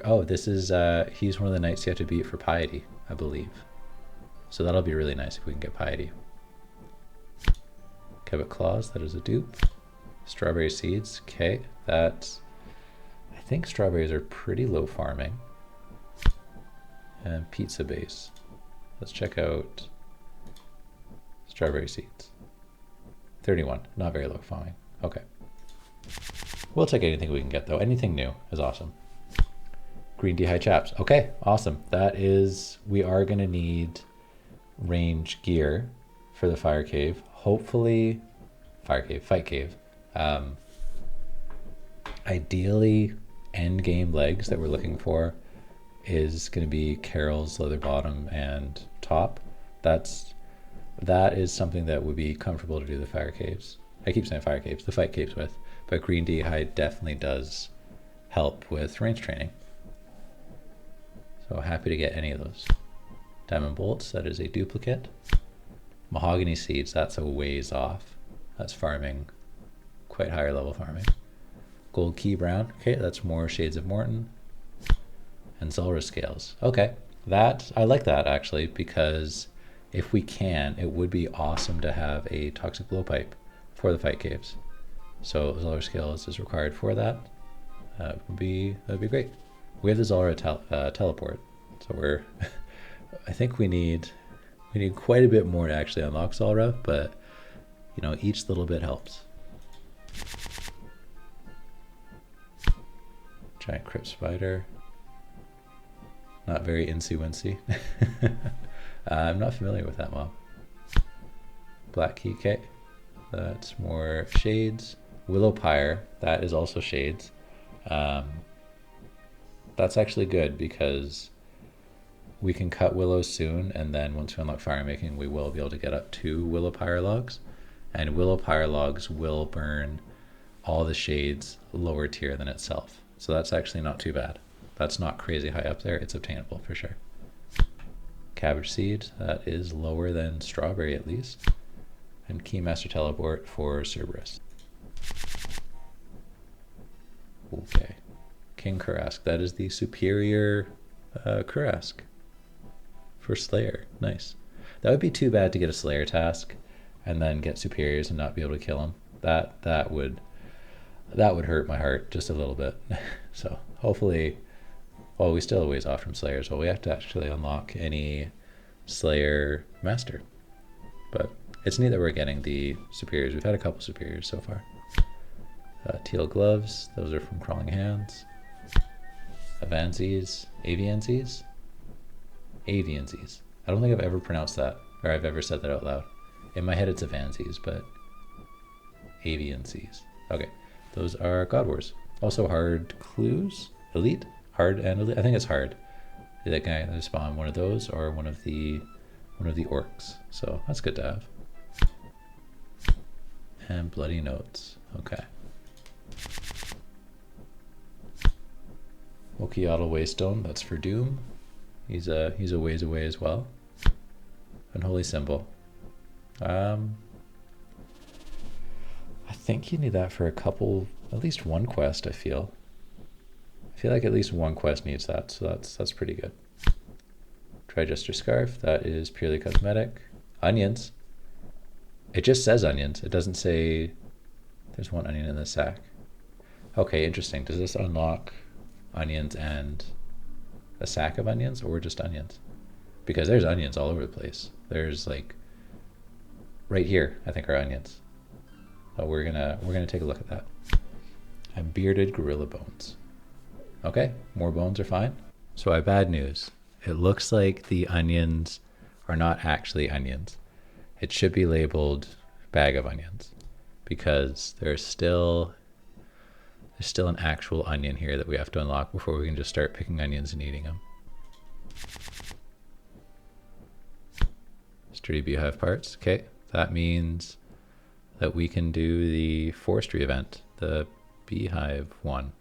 S1: Oh, this is, he's one of the knights you have to beat for piety, I believe. So that'll be really nice if we can get piety. Covet Claws, that is a dupe. Strawberry Seeds, okay. That's, I think strawberries are pretty low farming. And Pizza Base. Let's check out Strawberry Seeds. 31, not very low farming. Okay. We'll take anything we can get though. Anything new is awesome. Green D high chaps. Okay, awesome. That is, we are gonna need range gear for the fire cave. Hopefully, fight cave. Ideally, end game legs that we're looking for is gonna be Carol's leather bottom and top. That is something that would be comfortable to do the fire caves. I keep saying fire caves, the fight caves with, but green D hide definitely does help with range training. So happy to get any of those. Diamond bolts, that is a duplicate. Mahogany seeds, that's a ways off. That's farming, quite higher level farming. Gold key brown, okay, that's more Shades of Morton. And Zulrah scales, okay. That, I like that actually, because if we can, it would be awesome to have a toxic blowpipe for the fight caves. So Zulrah scales is required for that. That'd be great. We have the Zulrah teleport, so we're. I think we need quite a bit more to actually unlock Zulrah, but you know, each little bit helps. Giant crypt spider. Not very incy-wincy. I'm not familiar with that mob. Black key, okay. That's more shades. Willow pyre, that is also shades. That's actually good because we can cut willows soon, and then once we unlock fire making, we will be able to get up to willow pyre logs. And willow pyre logs will burn all the shades lower tier than itself. So that's actually not too bad. That's not crazy high up there. It's obtainable for sure. Cabbage Seed, that is lower than Strawberry at least. And Keymaster Teleport for Cerberus. Okay. King Kurask, that is the superior Kurask for Slayer. Nice. That would be too bad to get a Slayer task and then get superiors and not be able to kill him. That would hurt my heart just a little bit. So hopefully, well, we still have a ways off from Slayers. Well, we have to actually unlock any Slayer Master. But it's neat that we're getting the superiors. We've had a couple superiors so far. Teal Gloves, those are from Crawling Hands. Avanzes, Avianzes? Avianzes. I don't think I've ever pronounced that, or I've ever said that out loud. In my head it's Avanzes, but Avianzes. Okay, those are God Wars. Also Hard Clues? Elite? Hard and Elite? I think it's Hard. That guy either spawn one of those or one of the orcs. So that's good to have. And Bloody Notes. Okay. Okiotl Waystone, that's for Doom. He's a ways away as well. Unholy Symbol. I think you need that for at least one quest, I feel. I feel like at least one quest needs that, so that's pretty good. Trijester Scarf, that is purely cosmetic. Onions. It just says onions. It doesn't say there's one onion in the sack. Okay, interesting. Does this unlock onions and a sack of onions, or just onions? Because there's onions all over the place. There's like right here, I think, are onions. So we're gonna take a look at that. And Bearded Gorilla Bones. Okay, more bones are fine. So I have bad news. It looks like the onions are not actually onions. It should be labeled bag of onions, because there's still an actual onion here that we have to unlock before we can just start picking onions and eating them. Sturdy Beehive Parts. Okay, that means that we can do the forestry event, the beehive one.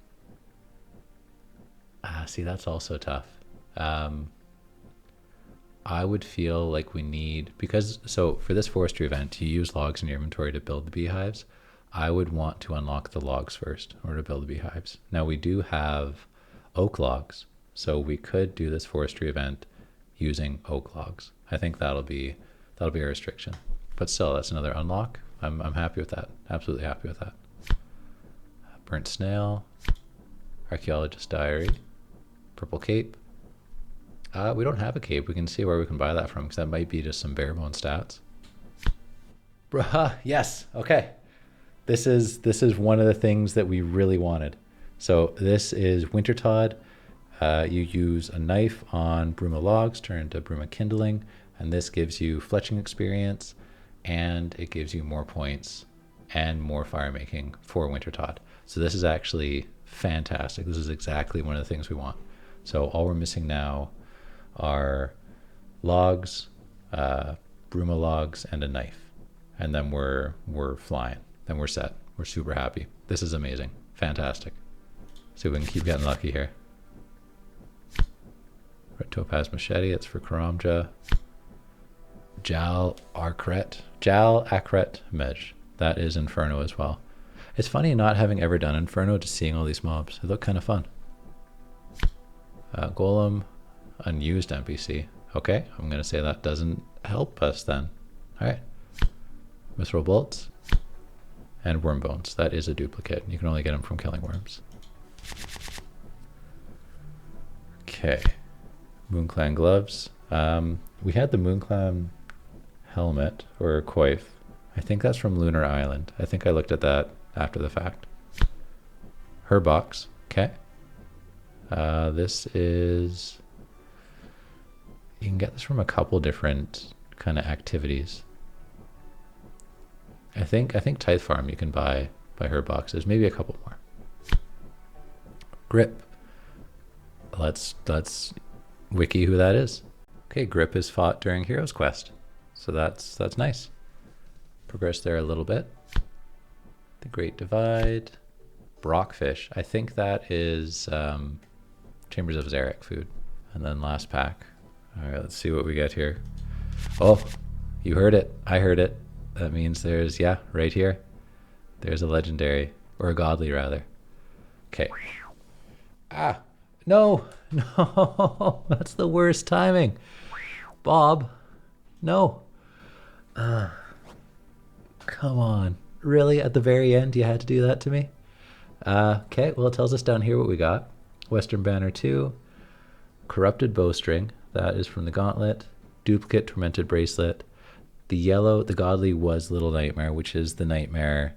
S1: See, that's also tough. I would feel like we need, so for this forestry event, you use logs in your inventory to build the beehives. I would want to unlock the logs first in order to build the beehives. Now we do have oak logs, so we could do this forestry event using oak logs. I think that'll be a restriction, but still, that's another unlock. I'm happy with that. Absolutely happy with that. Burnt Snail, Archaeologist Diary, Purple Cape. We don't have a cape. We can see where we can buy that from, because that might be just some bare bone stats. Bruh, yes, okay. This is one of the things that we really wanted. So this is Wintertod. You use a knife on Bruma logs, turn into Bruma kindling, and this gives you fletching experience, and it gives you more points and more fire making for Wintertod. So this is actually fantastic. This is exactly one of the things we want. So all we're missing now are logs, Bruma logs, and a knife, and then we're flying. Then we're set. We're super happy. This is amazing. Fantastic. See if we can keep getting lucky here. Red Topaz Machete, it's for Karamja. Jal Akret Mej. That is Inferno as well. It's funny not having ever done Inferno, just seeing all these mobs. They look kind of fun. Golem, unused NPC. Okay, I'm going to say that doesn't help us then. All right. Mithril Bolts. And Worm Bones. That is a duplicate. You can only get them from killing worms. Okay. Moonclan Gloves. We had the Moonclan helmet, or coif. I think that's from Lunar Island. I think I looked at that after the fact. Her box. Okay. This is... You can get this from a couple different kind of activities. I think Tithe Farm you can buy her boxes, maybe a couple more. Grip. Let's wiki who that is. Okay, Grip is fought during Heroes Quest, so that's nice. Progress there a little bit. The Great Divide. Brockfish. I think that is Chambers of Zarek food. And then last pack, All right, let's see what we get here. Oh, you heard it. I heard it. That means there's, yeah, right here. There's a legendary, or a godly rather. Okay. Ah, no, no, that's the worst timing. Bob, no. Come on. Really? At the very end, you had to do that to me? Okay, well, it tells us down here what we got. Western Banner 2, Corrupted Bowstring. That is from the Gauntlet. Duplicate Tormented Bracelet. The yellow, the godly was Little Nightmare, which is the Nightmare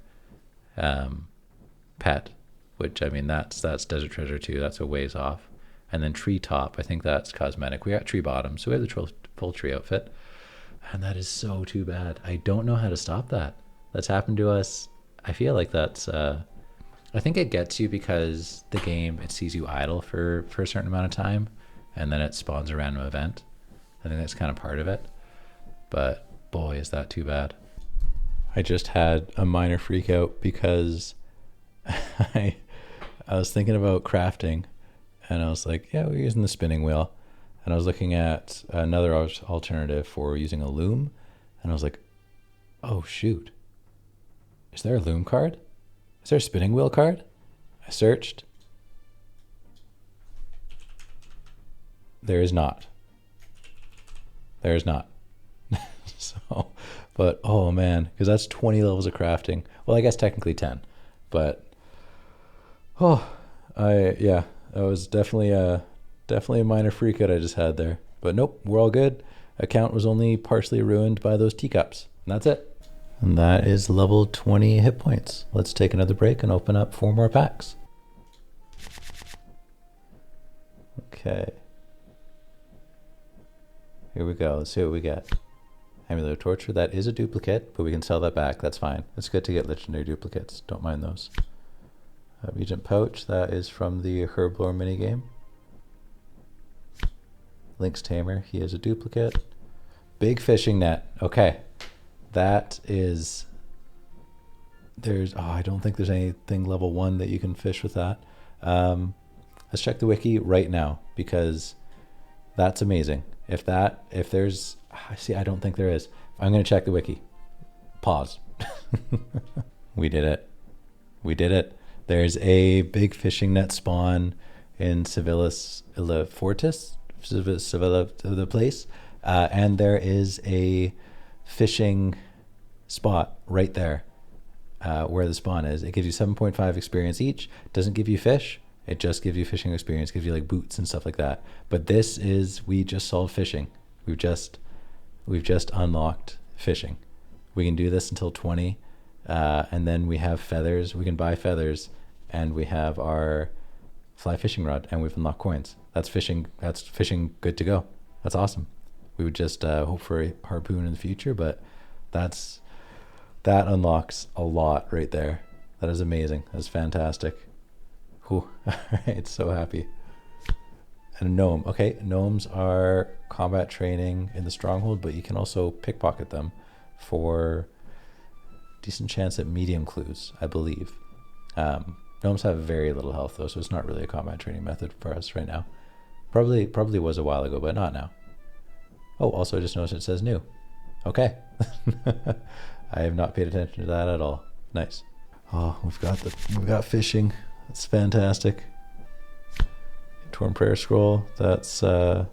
S1: pet, which, I mean, that's Desert Treasure 2. That's a ways off. And then Treetop, I think that's cosmetic. We got Tree Bottom, so we have the full tree outfit. And that is so too bad. I don't know how to stop that. That's happened to us. I feel like that's... I think it gets you because the game, it sees you idle for a certain amount of time, and then it spawns a random event. I think that's kind of part of it. But boy, is that too bad. I just had a minor freak out because I was thinking about crafting, and I was like, yeah, we're using the spinning wheel. And I was looking at another alternative for using a loom, and I was like, oh shoot, is there a loom card? Is there a spinning wheel card? I searched. There is not. There is not. So, but oh man, because that's 20 levels of crafting. Well, I guess technically 10, but yeah, that was definitely a minor freak out I just had there. But nope, we're all good. Account was only partially ruined by those teacups, and that's it. And that is level 20 hit points. Let's take another break and open up 4 more packs. Okay. Here we go. Let's see what we get. Amulet of Torture. That is a duplicate, but we can sell that back. That's fine. It's good to get legendary duplicates. Don't mind those. Regent Pouch. That is from the Herblore minigame. Lynx Tamer. He is a duplicate. Big fishing net. Okay. That is, I don't think there's anything level 1 that you can fish with that. Let's check the wiki right now, because that's amazing. If there's, I don't think there is. I'm going to check the wiki. Pause. We did it. We did it. There's a big fishing net spawn in Civilis Fortis, Sevilla, the place. And there is a fishing spot right there where the spawn is. It gives you 7.5 experience each. Doesn't give you fish. It just gives you fishing experience. Gives you like boots and stuff like that. But this is, we just solved fishing. We've just unlocked fishing. We can do this until 20, and then we have feathers. We can buy feathers, and we have our fly fishing rod, and we've unlocked coins. That's fishing. That's fishing good to go. That's awesome. We would just hope for a harpoon in the future, but that unlocks a lot right there. That is amazing. That's fantastic. Whew. All right, so happy. And a gnome. Okay, gnomes are combat training in the stronghold, but you can also pickpocket them for decent chance at medium clues, I believe. Gnomes have very little health though, so it's not really a combat training method for us right now. Probably was a while ago, but not now. Oh, also I just noticed it says new. Okay. I have not paid attention to that at all. Nice. Oh, we've got fishing. That's fantastic. Torn Prayer Scroll. That's oh,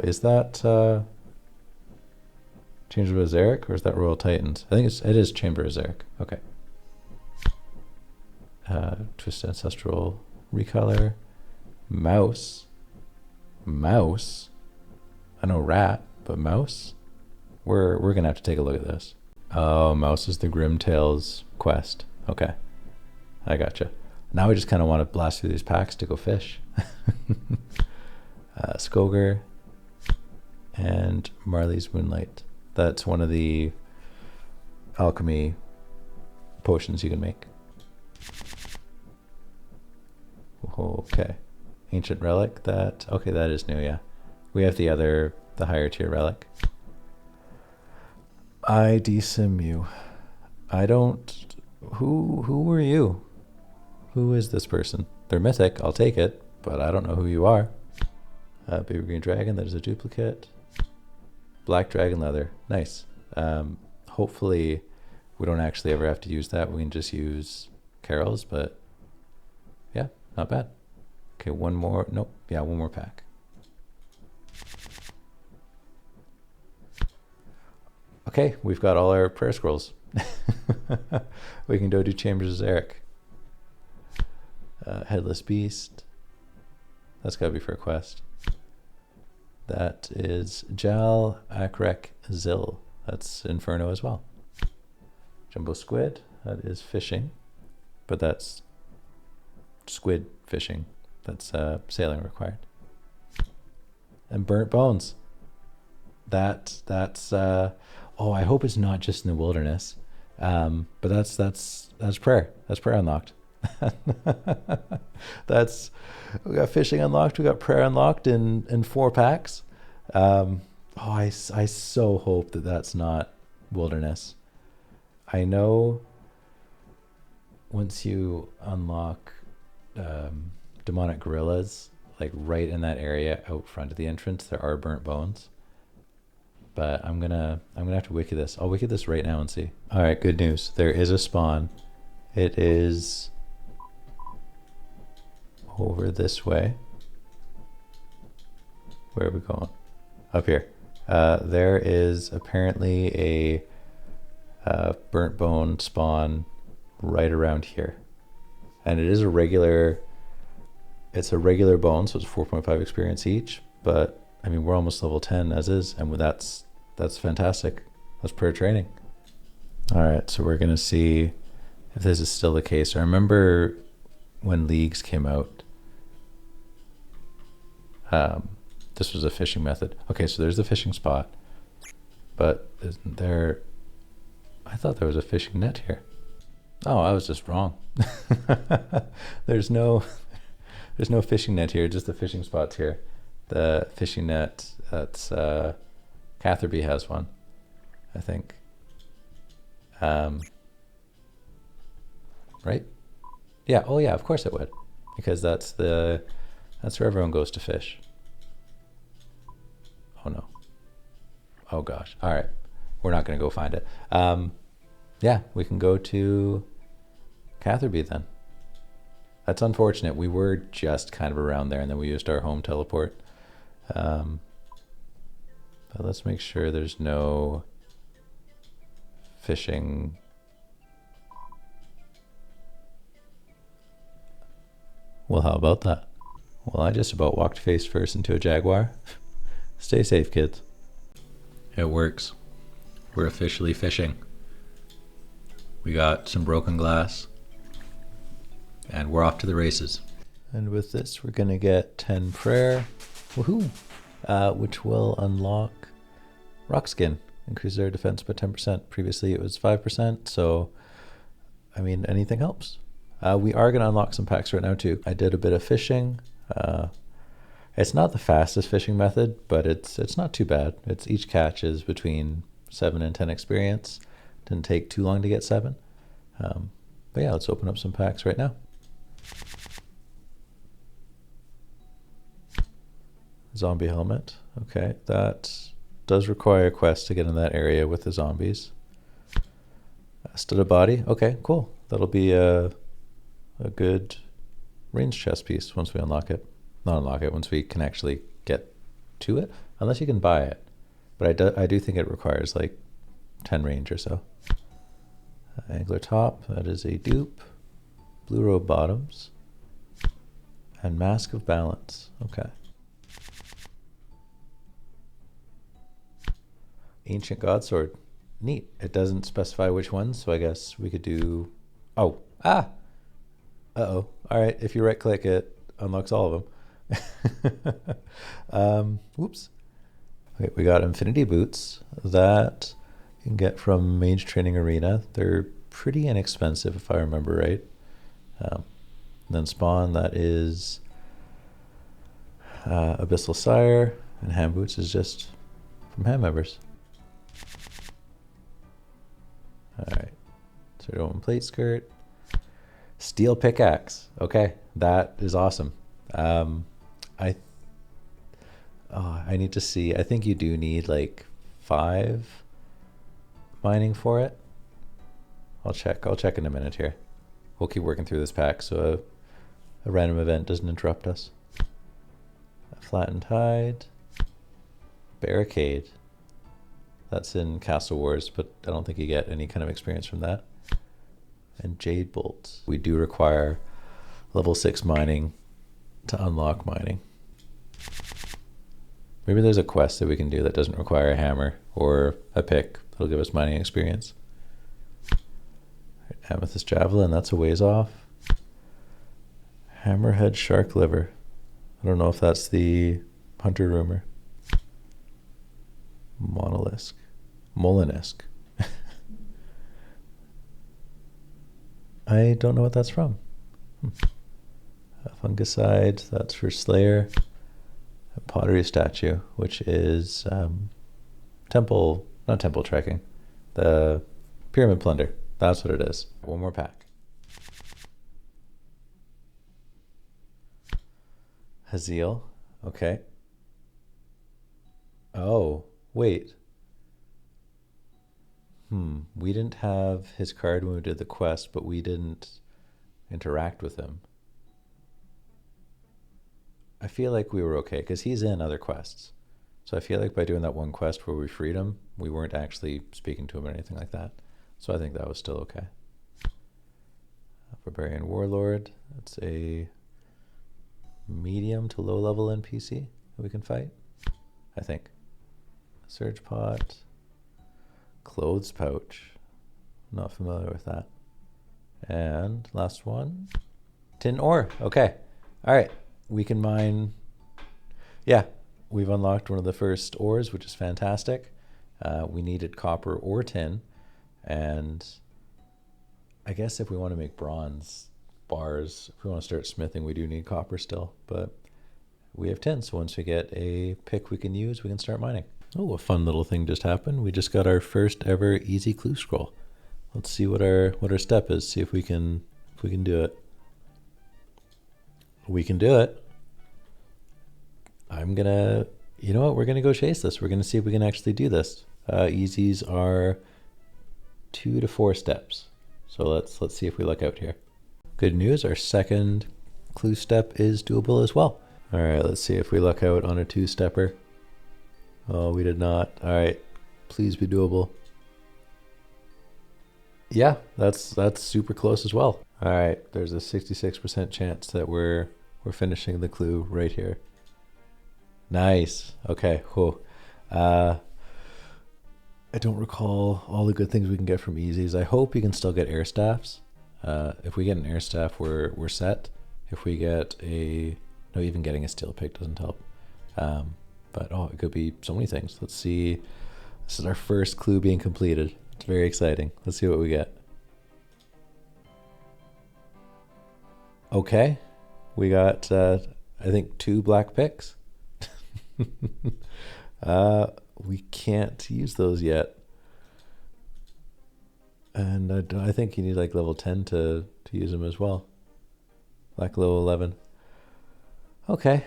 S1: is that Chamber of Zarek, or is that Royal Titans? I think it is Chamber of Zarek. Okay. Twist Ancestral Recolor. Mouse. I know rat, but mouse? We're gonna have to take a look at this. Oh, mouse is the Grimtails quest. Okay. I gotcha. Now we just kind of want to blast through these packs to go fish. Skoger and Marley's Moonlight. That's one of the alchemy potions you can make. Okay. Ancient Relic. Okay, that is new, yeah. We have the higher tier relic. HCIM you. I don't... Who were you? Who is this person? They're mythic, I'll take it, but I don't know who you are. Baby green dragon, that is a duplicate. Black dragon leather, nice. Hopefully we don't actually ever have to use that. We can just use Carol's, but yeah, not bad. Okay, one more, nope, yeah, one more pack. Okay, we've got all our prayer scrolls. We can go do Chambers of Eric. Headless Beast. That's got to be for a quest. That is Jal Akrek Zil. That's Inferno as well. Jumbo Squid. That is fishing, but that's squid fishing. That's sailing required. And Burnt Bones. That's oh, I hope it's not just in the wilderness. But that's prayer. That's prayer unlocked. We got fishing unlocked. We got prayer unlocked in 4 packs. I so hope that that's not wilderness. I know once you unlock demonic gorillas, like right in that area out front of the entrance, there are burnt bones. But I'm gonna have to wiki this. I'll wiki this right now and see. All right, good news. There is a spawn. It is over this way. Where are we going? Up here. There is apparently a burnt bone spawn right around here, and it is a regular. It's a regular bone, so it's 4.5 experience each. But I mean, we're almost level 10 as is, and that's fantastic. That's prayer training. All right, so we're gonna see if this is still the case. I remember when leagues came out. This was a fishing method. Okay, so there's the fishing spot, but isn't there? I thought there was a fishing net here. Oh, I was just wrong. There's no fishing net here, just the fishing spots here. The fishing net, that's Catherby has one, I think. Right? Yeah. Oh yeah, of course it would, because that's where everyone goes to fish. Oh no. Oh gosh. All right, we're not gonna go find it. Yeah, we can go to Catherby then. That's unfortunate. We were just kind of around there, and then we used our home teleport. But let's make sure there's no fishing. Well, how about that? Well, I just about walked face first into a jaguar. Stay safe, kids. It works. We're officially fishing. We got some broken glass, and we're off to the races. And with this, we're gonna get 10 prayer. Woohoo! Which will unlock rock skin. Increases our defense by 10%. Previously it was 5%, so I mean, anything helps. We are gonna unlock some packs right now too. I did a bit of fishing. It's not the fastest fishing method, but it's not too bad. Each catch is between 7 and 10 experience. Didn't take too long to get 7. But yeah, let's open up some packs right now. Zombie helmet. Okay, that does require a quest to get in that area with the zombies. Studded body. Okay, cool. That'll be a good range chest piece once we unlock it. Not unlock it, once we can actually get to it. Unless you can buy it. But I do think it requires like 10 range or so. Angler top. That is a dupe. Blue robe bottoms. And Mask of Balance. Okay. Ancient Godsword. Neat. It doesn't specify which ones, so I guess we could do... Oh. Ah! Uh-oh. All right. If you right-click, it unlocks all of them. Whoops. Okay, we got Infinity Boots. That you can get from Mage Training Arena. They're pretty inexpensive, if I remember right. Then Spawn, that is Abyssal Sire. And Hand Boots is just from hand members. Alright, so we're going plate skirt. Steel pickaxe. Okay, that is awesome. Oh, I need to see. I think you do need like 5 mining for it. I'll check. I'll check in a minute here. We'll keep working through this pack so a random event doesn't interrupt us. A flattened tide. Barricade. That's in Castle Wars, but I don't think you get any kind of experience from that. And Jade Bolt. We do require level 6 mining to unlock mining. Maybe there's a quest that we can do that doesn't require a hammer or a pick. That'll give us mining experience. Amethyst Javelin, that's a ways off. Hammerhead Shark Liver. I don't know if that's the Hunter Rumor. Mollusk. I don't know what that's from. A fungicide, that's for Slayer. A pottery statue, which is temple, not temple trekking, the pyramid plunder. That's what it is. One more pack. Haziel, okay. Oh, wait. We didn't have his card when we did the quest, but we didn't interact with him. I feel like we were okay, because he's in other quests. So I feel like by doing that one quest where we freed him, we weren't actually speaking to him or anything like that. So I think that was still okay. Barbarian Warlord, that's a medium to low level NPC that we can fight, I think. Surge Pot. Clothes Pouch. Not familiar with that. And last one. Tin Ore. Okay. All right. We can mine. Yeah. We've unlocked one of the first ores, which is fantastic. We needed copper or tin. And I guess if we want to make bronze bars, if we want to start smithing, we do need copper still. But we have tin. So once we get a pick we can use, we can start mining. Oh, a fun little thing just happened. We just got our first ever easy clue scroll. Let's see what our step is. See if we can do it. We can do it. I'm gonna, you know what? We're gonna go chase this. We're gonna see if we can actually do this. Easies are 2 to 4 steps. So let's see if we look out here. Good news. Our second clue step is doable as well. All right. Let's see if we look out on a 2-stepper. Oh, we did not. All right. Please be doable. Yeah, that's super close as well. All right. There's a 66% chance that we're finishing the clue right here. Nice. Okay. Cool. I don't recall all the good things we can get from easies. I hope you can still get air staffs. If we get an air staff, we're set. If we get no, even getting a steel pick doesn't help. But oh, it could be so many things. Let's see. This is our first clue being completed. It's very exciting. Let's see what we get. Okay. We got, I think, 2 black picks. We can't use those yet. And I think you need like level 10 to use them as well. Black level 11. Okay.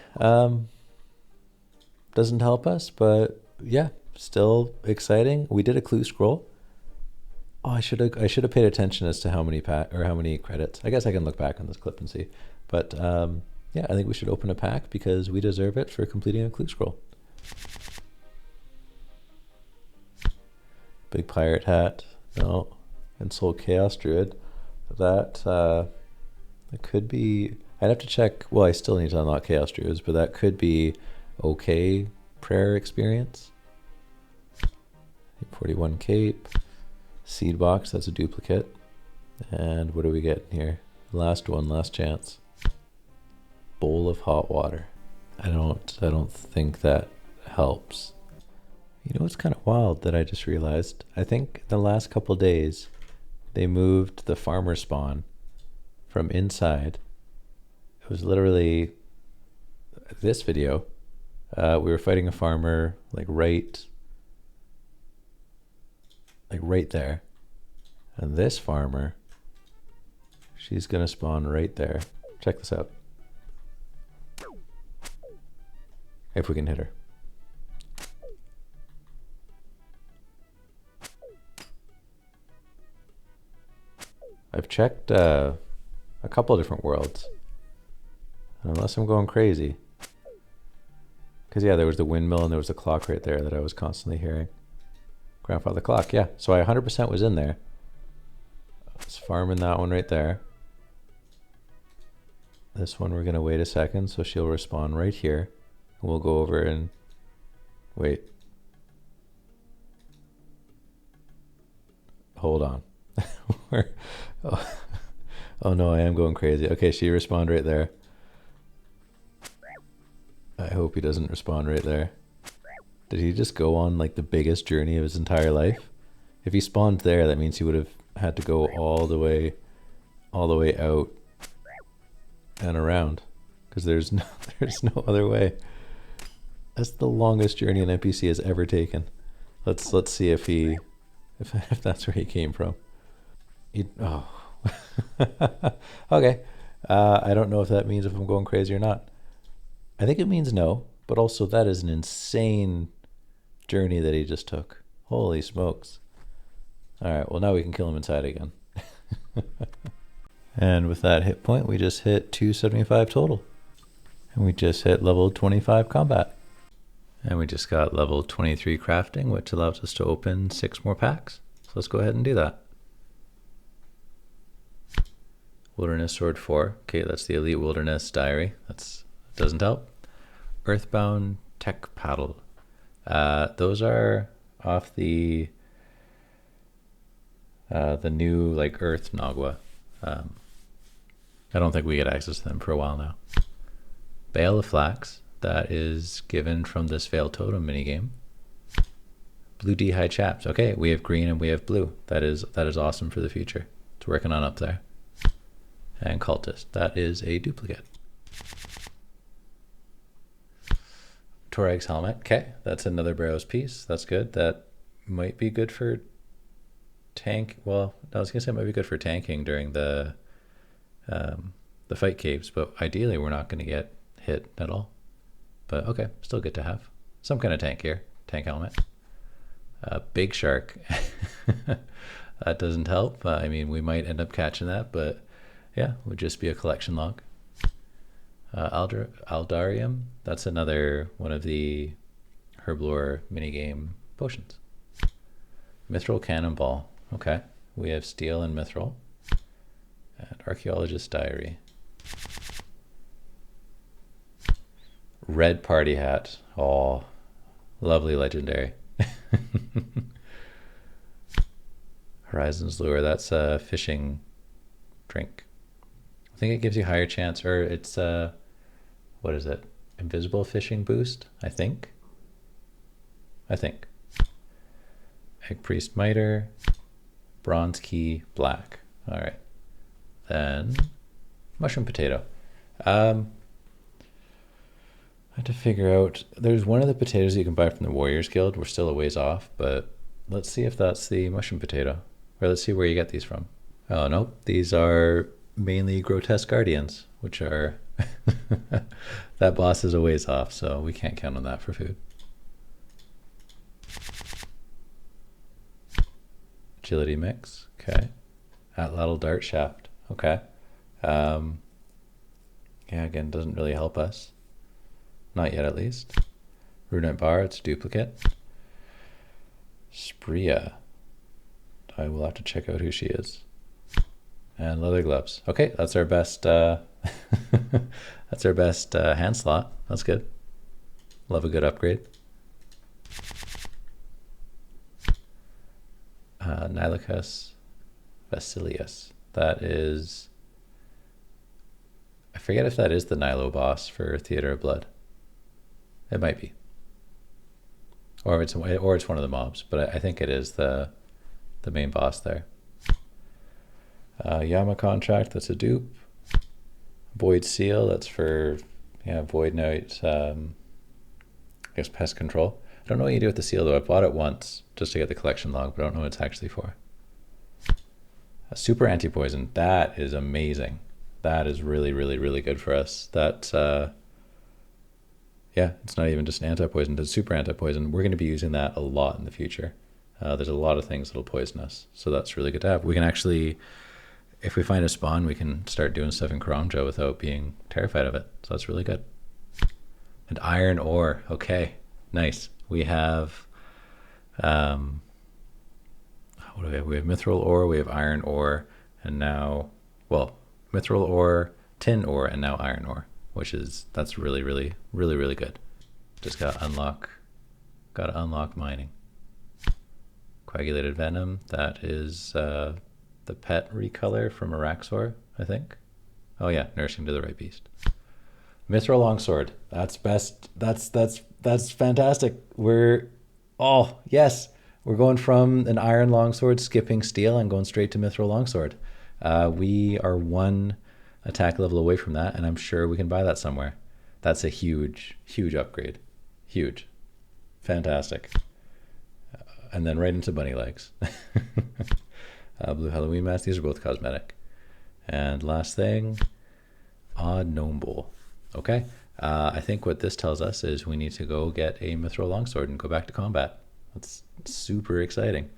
S1: Doesn't help us, but yeah, still exciting. We did a clue scroll. Oh, I should have paid attention as to how many credits. I guess I can look back on this clip and see. But yeah, I think we should open a pack because we deserve it for completing a clue scroll. Big pirate hat. No. And Soul Chaos Druid. That could be. I'd have to check. Well, I still need to unlock Chaos Druids, but that could be okay prayer experience. 41 cape. Seed box, that's a duplicate. And what do we get here? Last one, last chance. Bowl of hot water. I don't think that helps. You know what's kind of wild that I just realized? I think the last couple days they moved the farmer spawn from inside. It was literally this video. We were fighting a farmer like right there. And this farmer, she's gonna spawn right there. Check this out. If we can hit her. I've checked a couple of different worlds. Unless I'm going crazy. Because, yeah, there was the windmill and there was the clock right there that I was constantly hearing. Grandfather clock, yeah. So I 100% was in there. I was farming that one right there. This one we're going to wait a second, so she'll respawn right here. And we'll go over and wait. Hold on. Oh no, I am going crazy. Okay, she respawned right there. I hope he doesn't respawn right there. Did he just go on like the biggest journey of his entire life? If he spawned there, that means he would have had to go all the way out and around, because there's no other way. That's the longest journey an NPC has ever taken. Let's see if that's where he came from. Okay. I don't know if that means if I'm going crazy or not. I think it means no, but also that is an insane journey that he just took. Holy smokes. All right, well now we can kill him inside again. And with that hit point, we just hit 275 total. And we just hit level 25 combat. And we just got level 23 crafting, which allows us to open 6 more packs. So let's go ahead and do that. Wilderness Sword 4. Okay, that's the Elite Wilderness Diary. That doesn't help. Earthbound Tech Paddle. Those are off the new like Earth Nagua. I don't think we get access to them for a while now. Bale of Flax. That is given from this Veil Totem minigame. Blue D High Chaps. Okay, we have green and we have blue. That is awesome for the future. It's working on up there. And Cultist. That is a duplicate. Torag's Helmet. Okay, that's another Barrows piece. That's good. That might be good for tank. Well, I was gonna say it might be good for tanking during the fight caves, but ideally we're not gonna get hit at all. But okay, still good to have. Some kind of tank here. Tank helmet. Big Shark. That doesn't help. I mean, we might end up catching that, but yeah, it would just be a collection log. Aldarium. That's another one of the Herblore minigame potions. Mithril Cannonball. Okay, we have Steel and Mithril. And Archaeologist Diary. Red Party Hat. Oh, lovely legendary. Horizon's Lure. That's a fishing drink. I think it gives you higher chance, or it's what is it? Invisible fishing boost, I think. Egg Priest Miter. Bronze Key Black. All right. Then Mushroom Potato. I had to figure out, there's one of the potatoes you can buy from the Warriors Guild. We're still a ways off, but let's see if that's the mushroom potato. Or let's see where you get these from. Oh, nope. These are mainly Grotesque Guardians, which are, that boss is a ways off, so we can't count on that for food. Agility Mix, okay. Atlatl Dart Shaft, okay. Yeah, again, doesn't really help us. Not yet, at least. Runette Bar, it's a duplicate. Spria. I will have to check out who she is. And Leather Gloves. Okay, that's our best. That's our best hand slot. That's good. Love a good upgrade. Nilicus Basilius. That is. I forget if that is the Nilo boss for Theater of Blood. It might be, or it's one of the mobs, but I think it is the main boss there. Yama Contract, that's a dupe. Void Seal, that's for Void Knight. I guess pest control. I don't know what you do with the seal though. I bought it once just to get the collection log, but I don't know what it's actually for. Super anti-poison, that is amazing. That is really, really, really good for us. That. Yeah, it's not even just an anti-poison, it's super anti-poison. We're going to be using that a lot in the future. There's a lot of things that'll poison us, so that's really good to have. We can actually, if we find a spawn, we can start doing stuff in Karamja without being terrified of it. So that's really good. And iron ore. Okay, nice. We have, what do we have? We have mithril ore, we have iron ore, and now, well, mithril ore, tin ore, and now iron ore, that's really, really, really, really good. Just gotta unlock mining. Coagulated venom, that is the pet recolor from Araxor, I think. Oh yeah, nourishing to the right beast. Mithril longsword, that's best. That's fantastic. Oh yes, we're going from an iron longsword, skipping steel, and going straight to mithril longsword. We are one attack level away from that, and I'm sure we can buy that somewhere. That's a huge, huge upgrade. Huge. Fantastic. And then right into bunny legs. Blue Halloween mask, these are both cosmetic. And last thing, odd gnome bowl. Okay, I think what this tells us is we need to go get a mithril longsword and go back to combat. That's super exciting.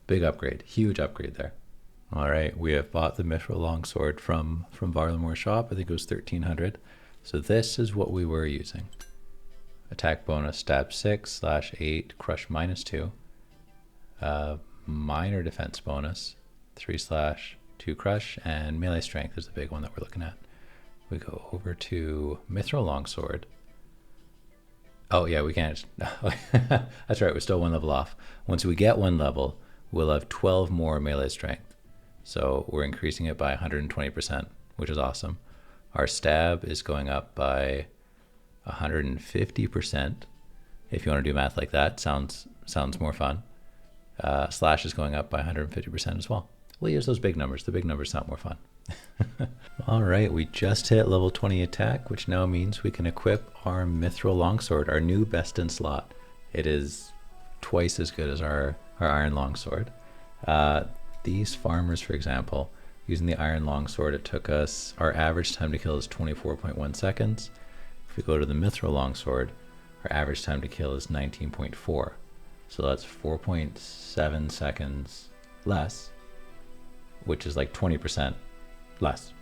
S1: Big upgrade, huge upgrade there. All right, we have bought the mithril longsword from Varlamore shop. I think it was 1300. So this is what we were using. Attack bonus, stab 6/8, crush -2. Minor defense bonus, 3/2 crush, and melee strength is the big one that we're looking at. We go over to mithril longsword. Oh yeah, we can't. That's right, we're still one level off. Once we get one level, we'll have 12 more melee strength. So we're increasing it by 120%, which is awesome. Our stab is going up by 150%. If you want to do math like that, sounds more fun. Slash is going up by 150% as well. We'll use those big numbers. The big numbers sound more fun. All right, we just hit level 20 attack, which now means we can equip our mithril longsword, our new best in slot. It is twice as good as our iron longsword. These farmers, for example, using the iron longsword, it took us, our average time to kill is 24.1 seconds. If we go to the mithril longsword, our average time to kill is 19.4. So that's 4.7 seconds less, which is like 20% less.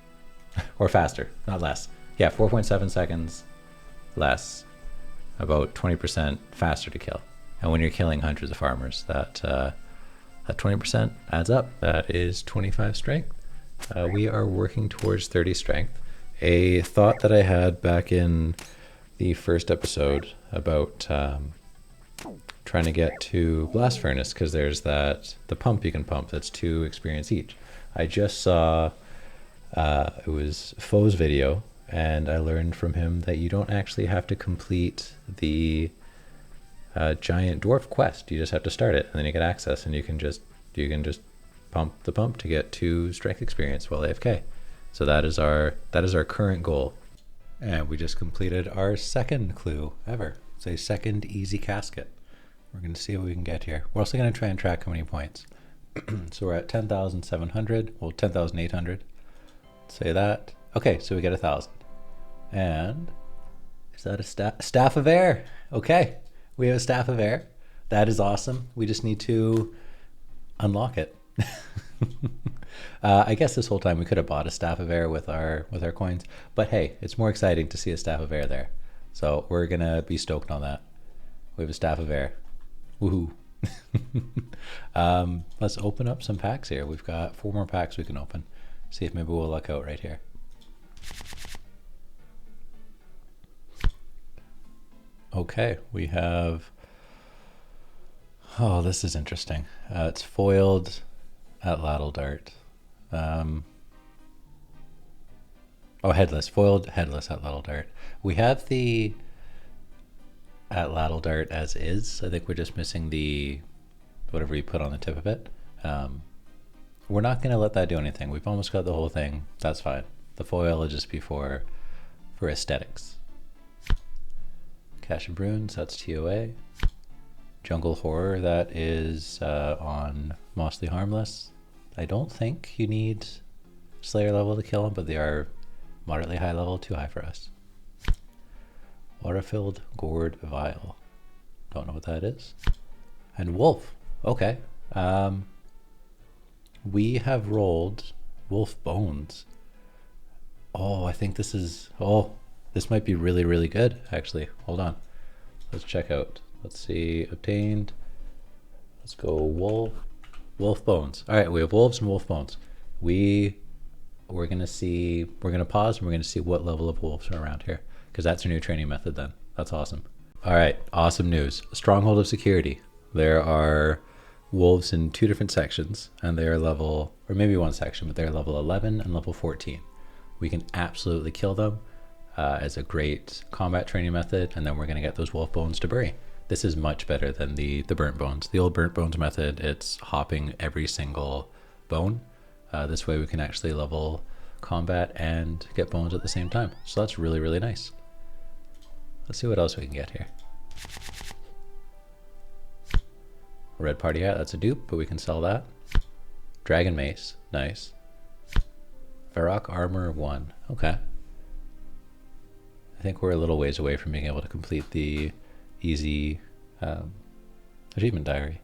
S1: Or faster, not less. Yeah, 4.7 seconds less, about 20% faster to kill. And when you're killing hundreds of farmers, that 20% adds up. That is 25 strength. We are working towards 30 strength. A thought that I had back in the first episode about trying to get to blast furnace, because there's the pump you can pump that's 2 experience each. I just saw it was Foe's video, and I learned from him that you don't actually have to complete the giant dwarf quest. You just have to start it, and then you get access, and you can just pump the pump to get 2 strength experience while AFK. So that is our current goal. And we just completed our second clue ever. It's a second easy casket. We're going to see what we can get here. We're also going to try and track how many points. So we're at 10,700, well 10,800. Say that. Okay, so we get 1,000. And is that a staff of air? Okay, we have a staff of air. That is awesome. We just need to unlock it. I guess this whole time we could have bought a staff of air with our coins, but hey, it's more exciting to see a staff of air there. So we're gonna be stoked on that. We have a staff of air. Woohoo! Let's open up some packs here. We've got 4 more packs we can open. See if maybe we'll luck out right here. Okay, we have. Oh, this is interesting. It's foiled at ladle dart. Headless. Foiled headless at ladle dart. We have the at ladle dart as is. I think we're just missing the whatever you put on the tip of it. We're not going to let that do anything. We've almost got the whole thing. That's fine. The foil will just be for aesthetics. Cache of Runes, that's TOA. Jungle Horror, that is on Mostly Harmless. I don't think you need Slayer level to kill them, but they are moderately high level, too high for us. Water-filled Gourd Vial. Don't know what that is. And Wolf. Okay. We have rolled Wolf bones. Oh, I think this is, oh, this might be really, really good, actually. Hold on. Let's check out. Let's see, obtained. Let's go wolf bones. All right, we have wolves and wolf bones. We're gonna pause and we're gonna see what level of wolves are around here, because that's our new training method then. That's awesome. All right, awesome news. Stronghold of Security. There are wolves in 2 different sections, and they are level, or maybe 1 section, but they're level 11 and level 14. We can absolutely kill them as a great combat training method, and then we're going to get those wolf bones to bury. This is much better than the burnt bones. The old burnt bones method, it's hopping every single bone. This way we can actually level combat and get bones at the same time. So that's really, really nice. Let's see what else we can get here. Red party hat, that's a dupe, but we can sell that. Dragon mace, nice. Varrock armor 1, okay. I think we're a little ways away from being able to complete the easy achievement diary.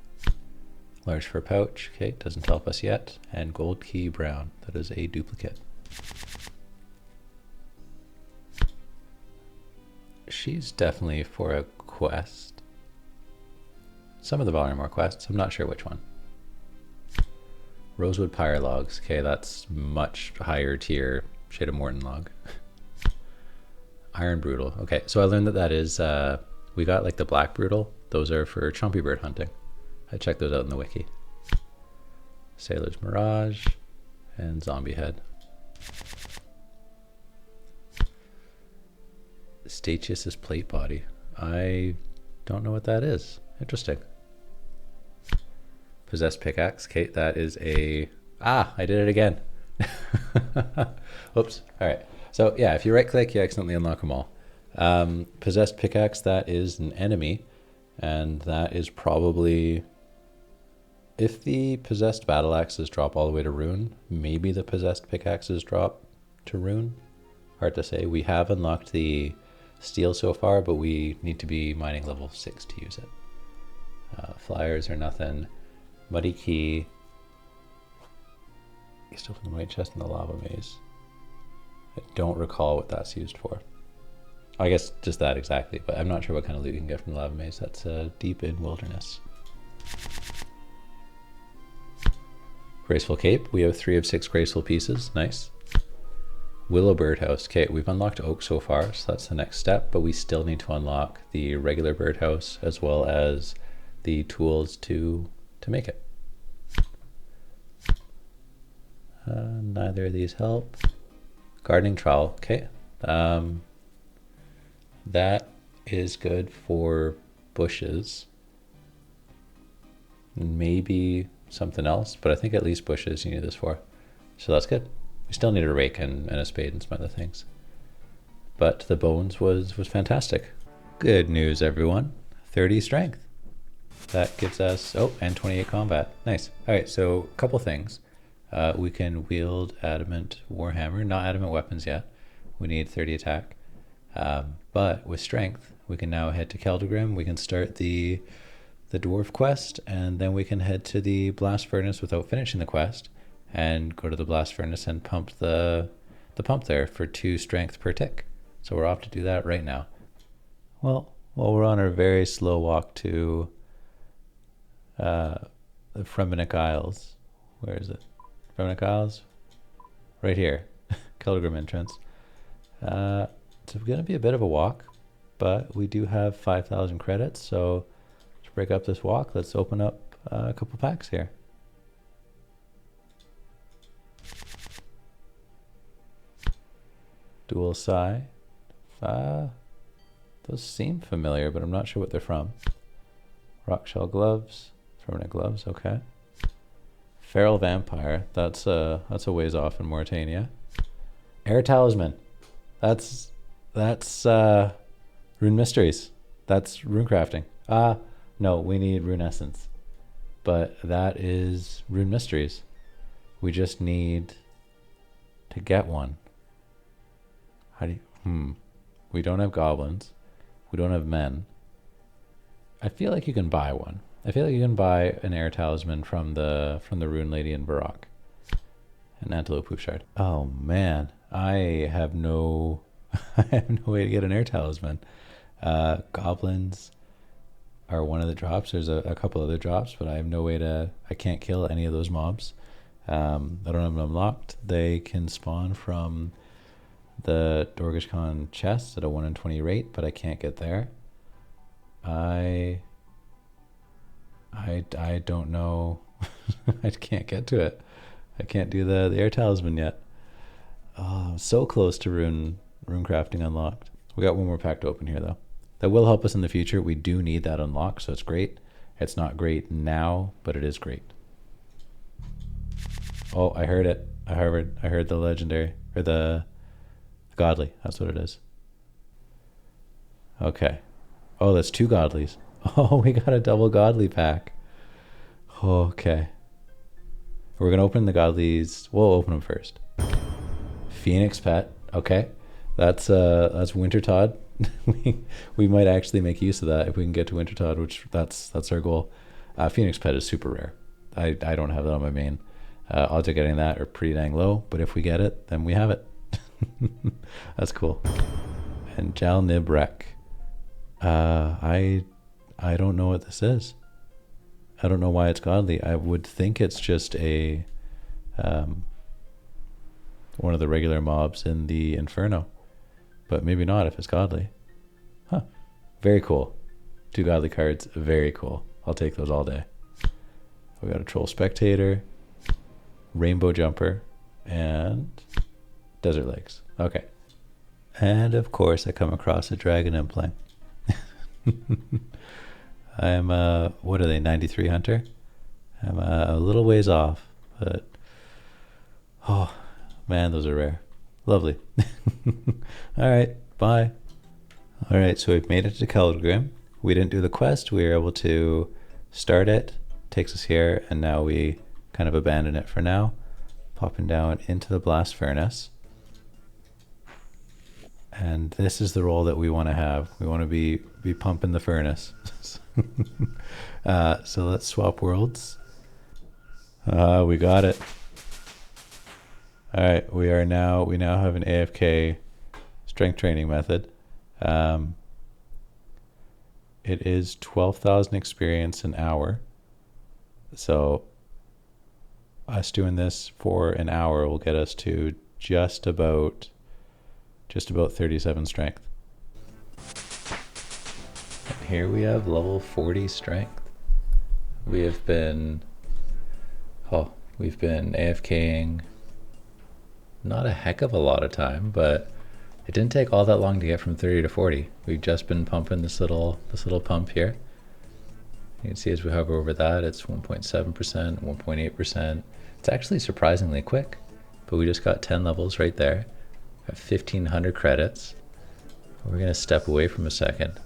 S1: Large fur pouch, okay, doesn't help us yet. And gold key brown, that is a duplicate. She's definitely for a quest. Some of the volume are quests, I'm not sure which one. Rosewood Pyre logs, okay, that's much higher tier Shade of Morton log. Iron Brutal, okay, so I learned that is, we got like the Black Brutal, those are for Chompy Bird hunting. I checked those out in the wiki. Sailor's Mirage and Zombie Head. Statius's Plate Body. I don't know what that is. Interesting. Possessed Pickaxe. Okay, that is a... Ah, I did it again. Oops. All right. So yeah, if you right click, you accidentally unlock them all. Possessed Pickaxe, that is an enemy. And that is probably... If the Possessed Battle Axes drop all the way to Rune, maybe the Possessed Pickaxes drop to Rune. Hard to say. We have unlocked the Steel so far, but we need to be mining level 6 to use it. Flyers are nothing. Muddy Key. Still in the white chest in the lava maze. I don't recall what that's used for. I guess just that exactly, but I'm not sure what kind of loot you can get from the lava maze. That's deep in wilderness. Graceful Cape. We have 3 of 6 graceful pieces. Nice. Willow Birdhouse. Okay, we've unlocked Oak so far, so that's the next step, but we still need to unlock the regular birdhouse as well as the tools to make it. Neither of these help. Gardening trowel. Okay. That is good for bushes. Maybe something else, but I think at least bushes you need this for. So that's good. We still need a rake and a spade and some other things. But the bones was fantastic. Good news, everyone. 30 strength. That gives us, oh, and 28 combat. Nice. All right, so a couple things. We can wield Adamant Warhammer, not Adamant weapons yet. We need 30 attack. But with strength, we can now head to Keldegrim. We can start the dwarf quest, and then we can head to the blast furnace without finishing the quest, and go to the blast furnace and pump the pump there for 2 strength per tick. So we're off to do that right now. Well, we're on our very slow walk to the Fremenic Isles. Where is it? Fremenic Isles? Right here. Keldegrim entrance. It's going to be a bit of a walk, but we do have 5,000 credits, so to break up this walk, let's open up a couple packs here. Dual Psi. Those seem familiar, but I'm not sure what they're from. Rockshell gloves. Permanent gloves, okay. Feral Vampire. That's a ways off in Mauritania. Air Talisman. That's Rune Mysteries. That's rune crafting. No, we need Rune Essence. But that is Rune Mysteries. We just need to get one. How do you... We don't have goblins. We don't have men. I feel like you can buy one. I feel like you can buy an Air Talisman from the Rune Lady in Varrock. An antelope hoof shard. Oh man, I have no, I have no way to get an air talisman. Goblins are one of the drops. There's a couple other drops, but I have no way to. I can't kill any of those mobs. I don't have them unlocked. They can spawn from the Dorgashkhan chest at a 1 in 20 rate, but I can't get there. I don't know. I can't get to it. I can't do the air talisman yet. Oh, so close to rune crafting unlocked. We got one more pack to open here though. That will help us in the future. We do need that unlocked, so it's great. It's not great now, but it is great. Oh, I heard it. I heard the legendary, or the godly. That's what it is. Okay. Oh, that's 2 godlies. Oh, we got a double godly pack. Okay. We're gonna open the godlies. We'll open them first. Phoenix Pet. Okay. That's Wintertodd. we might actually make use of that if we can get to Wintertodd, which that's our goal. Phoenix Pet is super rare. I don't have that on my main. Odds of getting that are pretty dang low, but if we get it, then we have it. That's cool. And Jal Nib Rek. I don't know what this is. I don't know why it's godly. I would think it's just a one of the regular mobs in the Inferno, but maybe not if it's godly. Huh. Very cool. 2 godly cards. Very cool. I'll take those all day. We got a Troll Spectator, Rainbow Jumper, and Desert Lakes. Okay. And of course I come across a Dragon Implant. I'm what are they, 93 Hunter? I'm a little ways off, but oh man, those are rare. Lovely. All right, bye. All right, so we've made it to Keldgrim. We didn't do the quest. We were able to start it. Takes us here, and now we kind of abandon it for now. Popping down into the blast furnace. And this is the role that we want to have. We want to be pumping the furnace. So let's swap worlds. We got it. All right, we now have an AFK strength training method. It is 12,000 experience an hour. So us doing this for an hour will get us to just about 37 strength. And here we have level 40 strength. We've been AFKing not a heck of a lot of time, but it didn't take all that long to get from 30 to 40. We've just been pumping this little pump here. You can see as we hover over that, it's 1.7%, 1.8%. It's actually surprisingly quick, but we just got 10 levels right there. Got 1,500 credits. We're gonna step away from a second.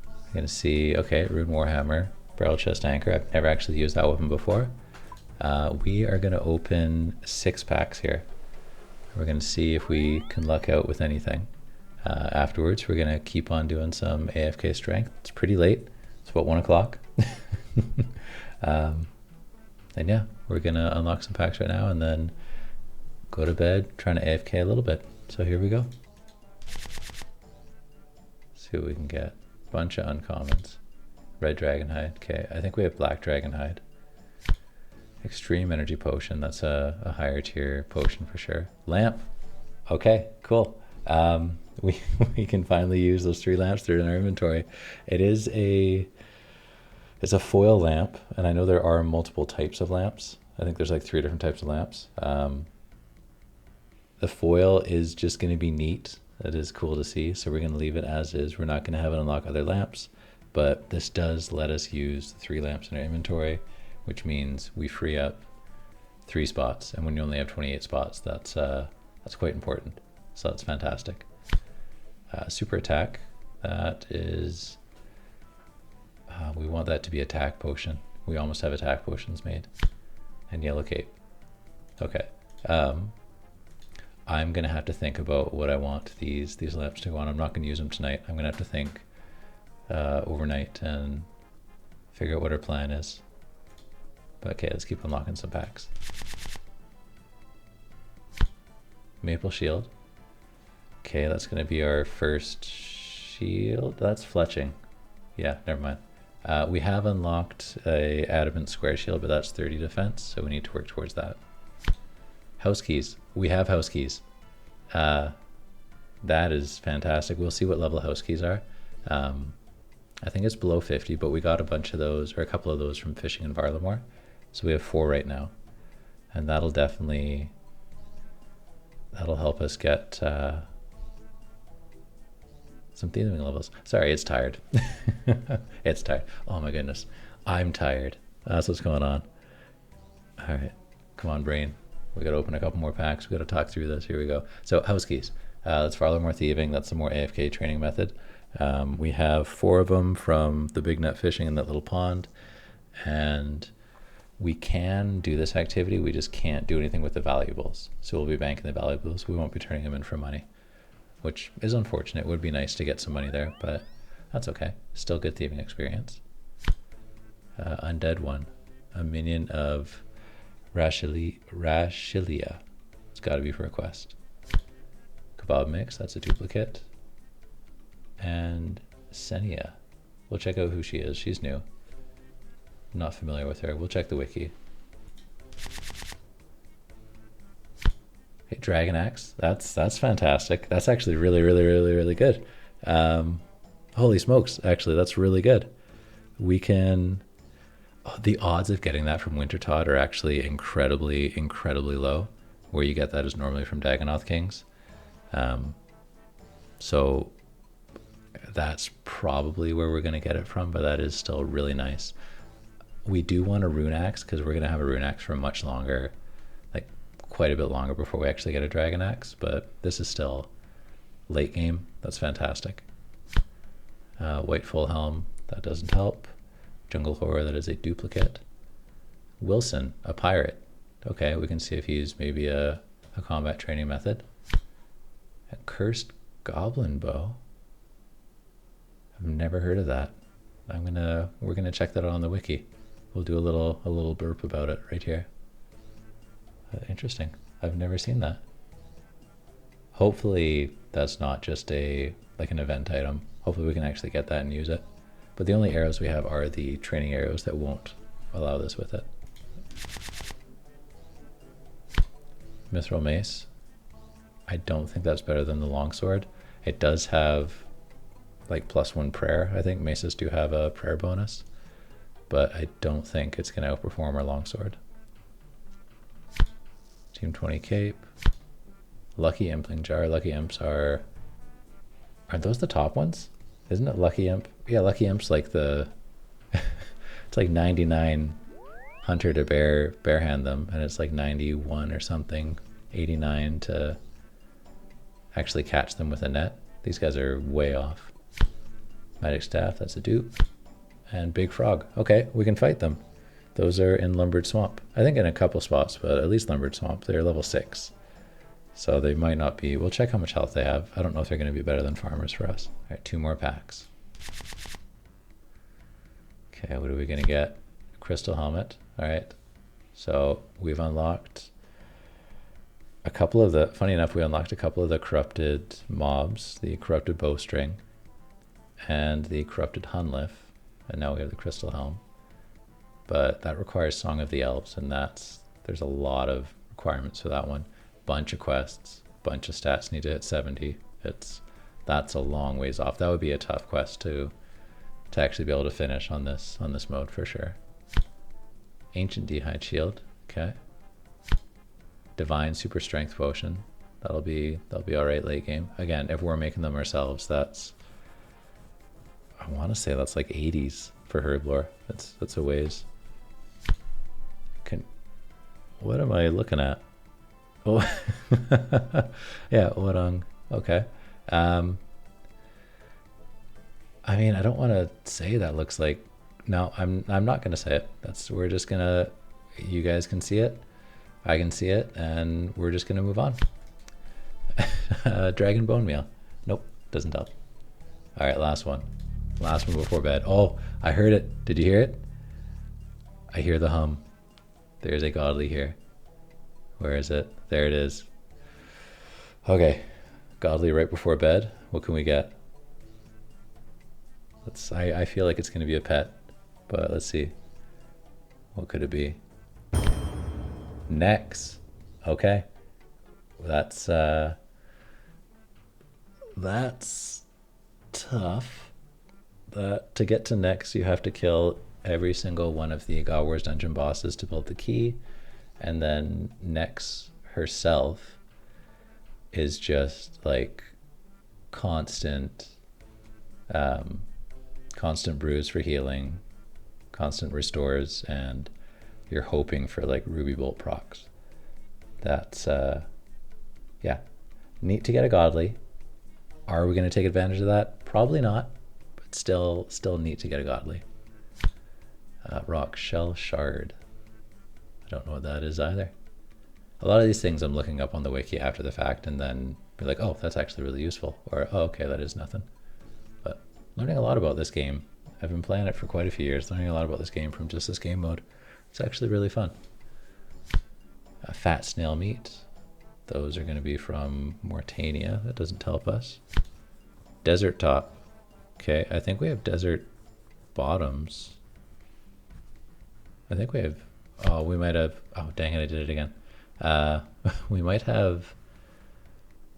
S1: We're gonna see, okay, Rune Warhammer, Barrel Chest Anchor. I've never actually used that weapon before. We are gonna open 6 packs here. We're gonna see if we can luck out with anything. Afterwards, we're gonna keep on doing some AFK strength. It's pretty late. It's about 1 o'clock. And yeah, we're gonna unlock some packs right now and then go to bed trying to AFK a little bit. So here we go. See what we can get. Bunch of uncommons. Red Dragonhide. Okay, I think we have Black Dragonhide. Extreme Energy Potion. That's a higher tier potion for sure. Lamp. Okay, cool. We can finally use those 3 lamps that are in our inventory. It's a foil lamp, and I know there are multiple types of lamps. I think there's like 3 different types of lamps. The foil is just going to be neat. That is cool to see. So we're going to leave it as is. We're not going to have it unlock other lamps, but this does let us use the 3 lamps in our inventory, which means we free up 3 spots. And when you only have 28 spots, that's quite important. So that's fantastic. Super attack. That is, we want that to be attack potion. We almost have attack potions made. And yellow cape. Okay. I'm gonna have to think about what I want these lamps to go on. I'm not gonna use them tonight. I'm gonna have to think overnight and figure out what our plan is. But okay, let's keep unlocking some packs. Maple Shield. Okay, that's going to be our first shield. That's fletching. Yeah, never mind. We have unlocked a adamant square shield, but that's 30 defense, so we need to work towards that. House keys. We have house keys. That is fantastic. We'll see what level house keys are. I think it's below 50, but we got a bunch of those, or a couple of those from fishing in Varlamore. So we have 4 right now. And that'll definitely, that'll help us get some theming levels. Sorry, it's tired. It's tired. Oh my goodness. I'm tired. That's what's going on. All right. Come on, brain. We got to open a couple more packs. We got to talk through this. Here we go. So house keys. That's Varlamore thieving. That's the more AFK training method. We have 4 of them from the big net fishing in that little pond. And we can do this activity. We just can't do anything with the valuables. So we'll be banking the valuables. We won't be turning them in for money, which is unfortunate. It would be nice to get some money there, but that's okay. Still good thieving experience. Undead one. A minion of Rashilia. It's got to be for a quest. Kebab mix. That's a duplicate. And Senia. We'll check out who she is. She's new. Not familiar with her. We'll check the wiki. Hey, Dragon Axe. That's fantastic. That's actually really good. Holy smokes! Actually, that's really good. We can. Oh, the odds of getting that from Wintertodt are actually incredibly low. Where you get that is normally from Dagonoth Kings. So that's probably where we're going to get it from, but that is still really nice. We do want a rune axe because we're going to have a rune axe for much longer, like quite a bit longer before we actually get a dragon axe, but this is still late game. That's fantastic. White full helm, that doesn't help. Jungle horror, that is a duplicate. Wilson, a pirate. Okay, we can see if he's maybe a combat training method. A cursed goblin bow. I've never heard of that. We're gonna check that out on the wiki. We'll do a little burp about it right here. Interesting. I've never seen that. Hopefully that's not just like an event item. Hopefully we can actually get that and use it. But the only arrows we have are the training arrows that won't allow this with it. Mithril mace. I don't think that's better than the longsword. It does have like +1 prayer. I think maces do have a prayer bonus, but I don't think it's going to outperform our longsword. Team 20 cape. Lucky Impling jar. Lucky imps aren't those the top ones? Isn't it Lucky Imp? Yeah, Lucky Imp's like it's like 99 hunter to barehand them, and it's like 91 or something, 89 to actually catch them with a net. These guys are way off. Magic staff, that's a dupe. And big frog. Okay, we can fight them. Those are in Lumbridge Swamp. I think in a couple spots, but at least Lumbridge Swamp. They're level 6. So they might not be. We'll check how much health they have. I don't know if they're going to be better than farmers for us. All right, 2 more packs. Okay, what are we going to get? Crystal helmet. All right. So we've unlocked a couple of the, funny enough, we unlocked a couple of the corrupted mobs, the corrupted bowstring and the corrupted Hunliff. And now we have the crystal helm. But that requires Song of the Elves, and there's a lot of requirements for that one. Bunch of quests, bunch of stats need to hit 70. That's a long ways off. That would be a tough quest to actually be able to finish on this mode for sure. Ancient D'hide shield, okay. Divine super strength potion. That'll be all right late game. Again, if we're making them ourselves, I want to say that's like 80s for herblore. That's a ways. What am I looking at? Oh, yeah, Orang. Okay. I mean, I don't want to say that looks like. No, I'm not gonna say it. We're just gonna. You guys can see it. I can see it, and we're just gonna move on. Dragon bone meal. Nope, doesn't help. All right, last one. Last one before bed. Oh, I heard it. Did you hear it? I hear the hum. There's a godly here. Where is it? There it is. Okay, godly right before bed. What can we get? I feel like it's going to be a pet, but let's see. What could it be? Nex. Okay. That's tough. To get to Nex, you have to kill every single one of the God Wars dungeon bosses to build the key, and then Nex herself is just like constant brews for healing, constant restores, and you're hoping for like Ruby Bolt procs. That's yeah, neat to get a godly. Are we going to take advantage of that? Probably not, but still neat to get a godly. Rock shell shard. I don't know what that is either. A lot of these things I'm looking up on the wiki after the fact and then be like, oh, that's actually really useful, or oh, okay, that is nothing. But learning a lot about this game. I've been playing it for quite a few years, learning a lot about this game from just this game mode. It's actually really fun. Fat snail meat. Those are going to be from Mortania. That doesn't help us. Desert top. Okay, I think we have desert bottoms. I think we have, oh, we might have, oh, dang it, I did it again. We might have,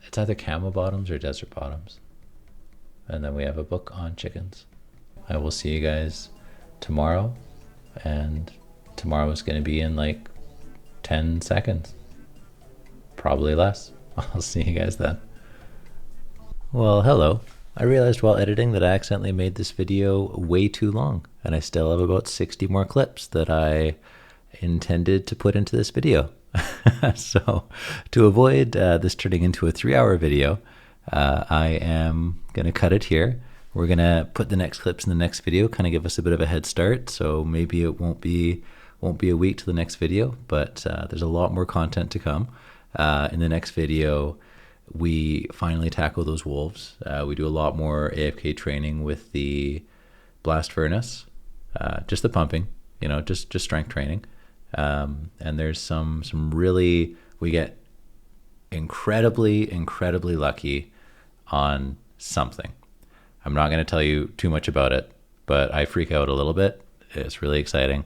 S1: it's either camo bottoms or desert bottoms. And then we have a book on chickens. I will see you guys tomorrow, and tomorrow is going to be in like 10 seconds. Probably less. I'll see you guys then. Well, hello. I realized while editing that I accidentally made this video way too long, and I still have about 60 more clips that I intended to put into this video. So to avoid this turning into a 3-hour video, I am going to cut it here. We're going to put the next clips in the next video, kind of give us a bit of a head start. So maybe it won't be a week to the next video, but there's a lot more content to come. In the next video, we finally tackle those wolves. We do a lot more AFK training with the blast furnace, just the pumping, you know, just strength training. And there's some really, we get incredibly lucky on something. I'm not going to tell you too much about it, but I freak out a little bit. It's really exciting,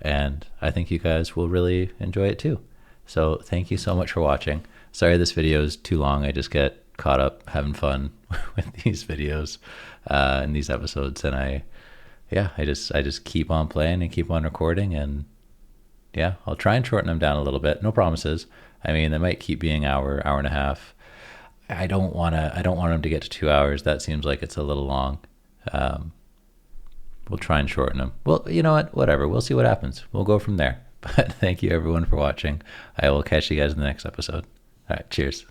S1: and I think you guys will really enjoy it too. So thank you so much for watching. Sorry this video is too long. I just get caught up having fun with these videos and these episodes, and I just keep on playing and keep on recording, and yeah, I'll try and shorten them down a little bit. No promises. I mean, they might keep being hour and a half. I don't want them to get to 2 hours. That seems like it's a little long. We'll try and shorten them. Well, you know what? Whatever. We'll see what happens. We'll go from there. But thank you everyone for watching. I will catch you guys in the next episode. All right. Cheers.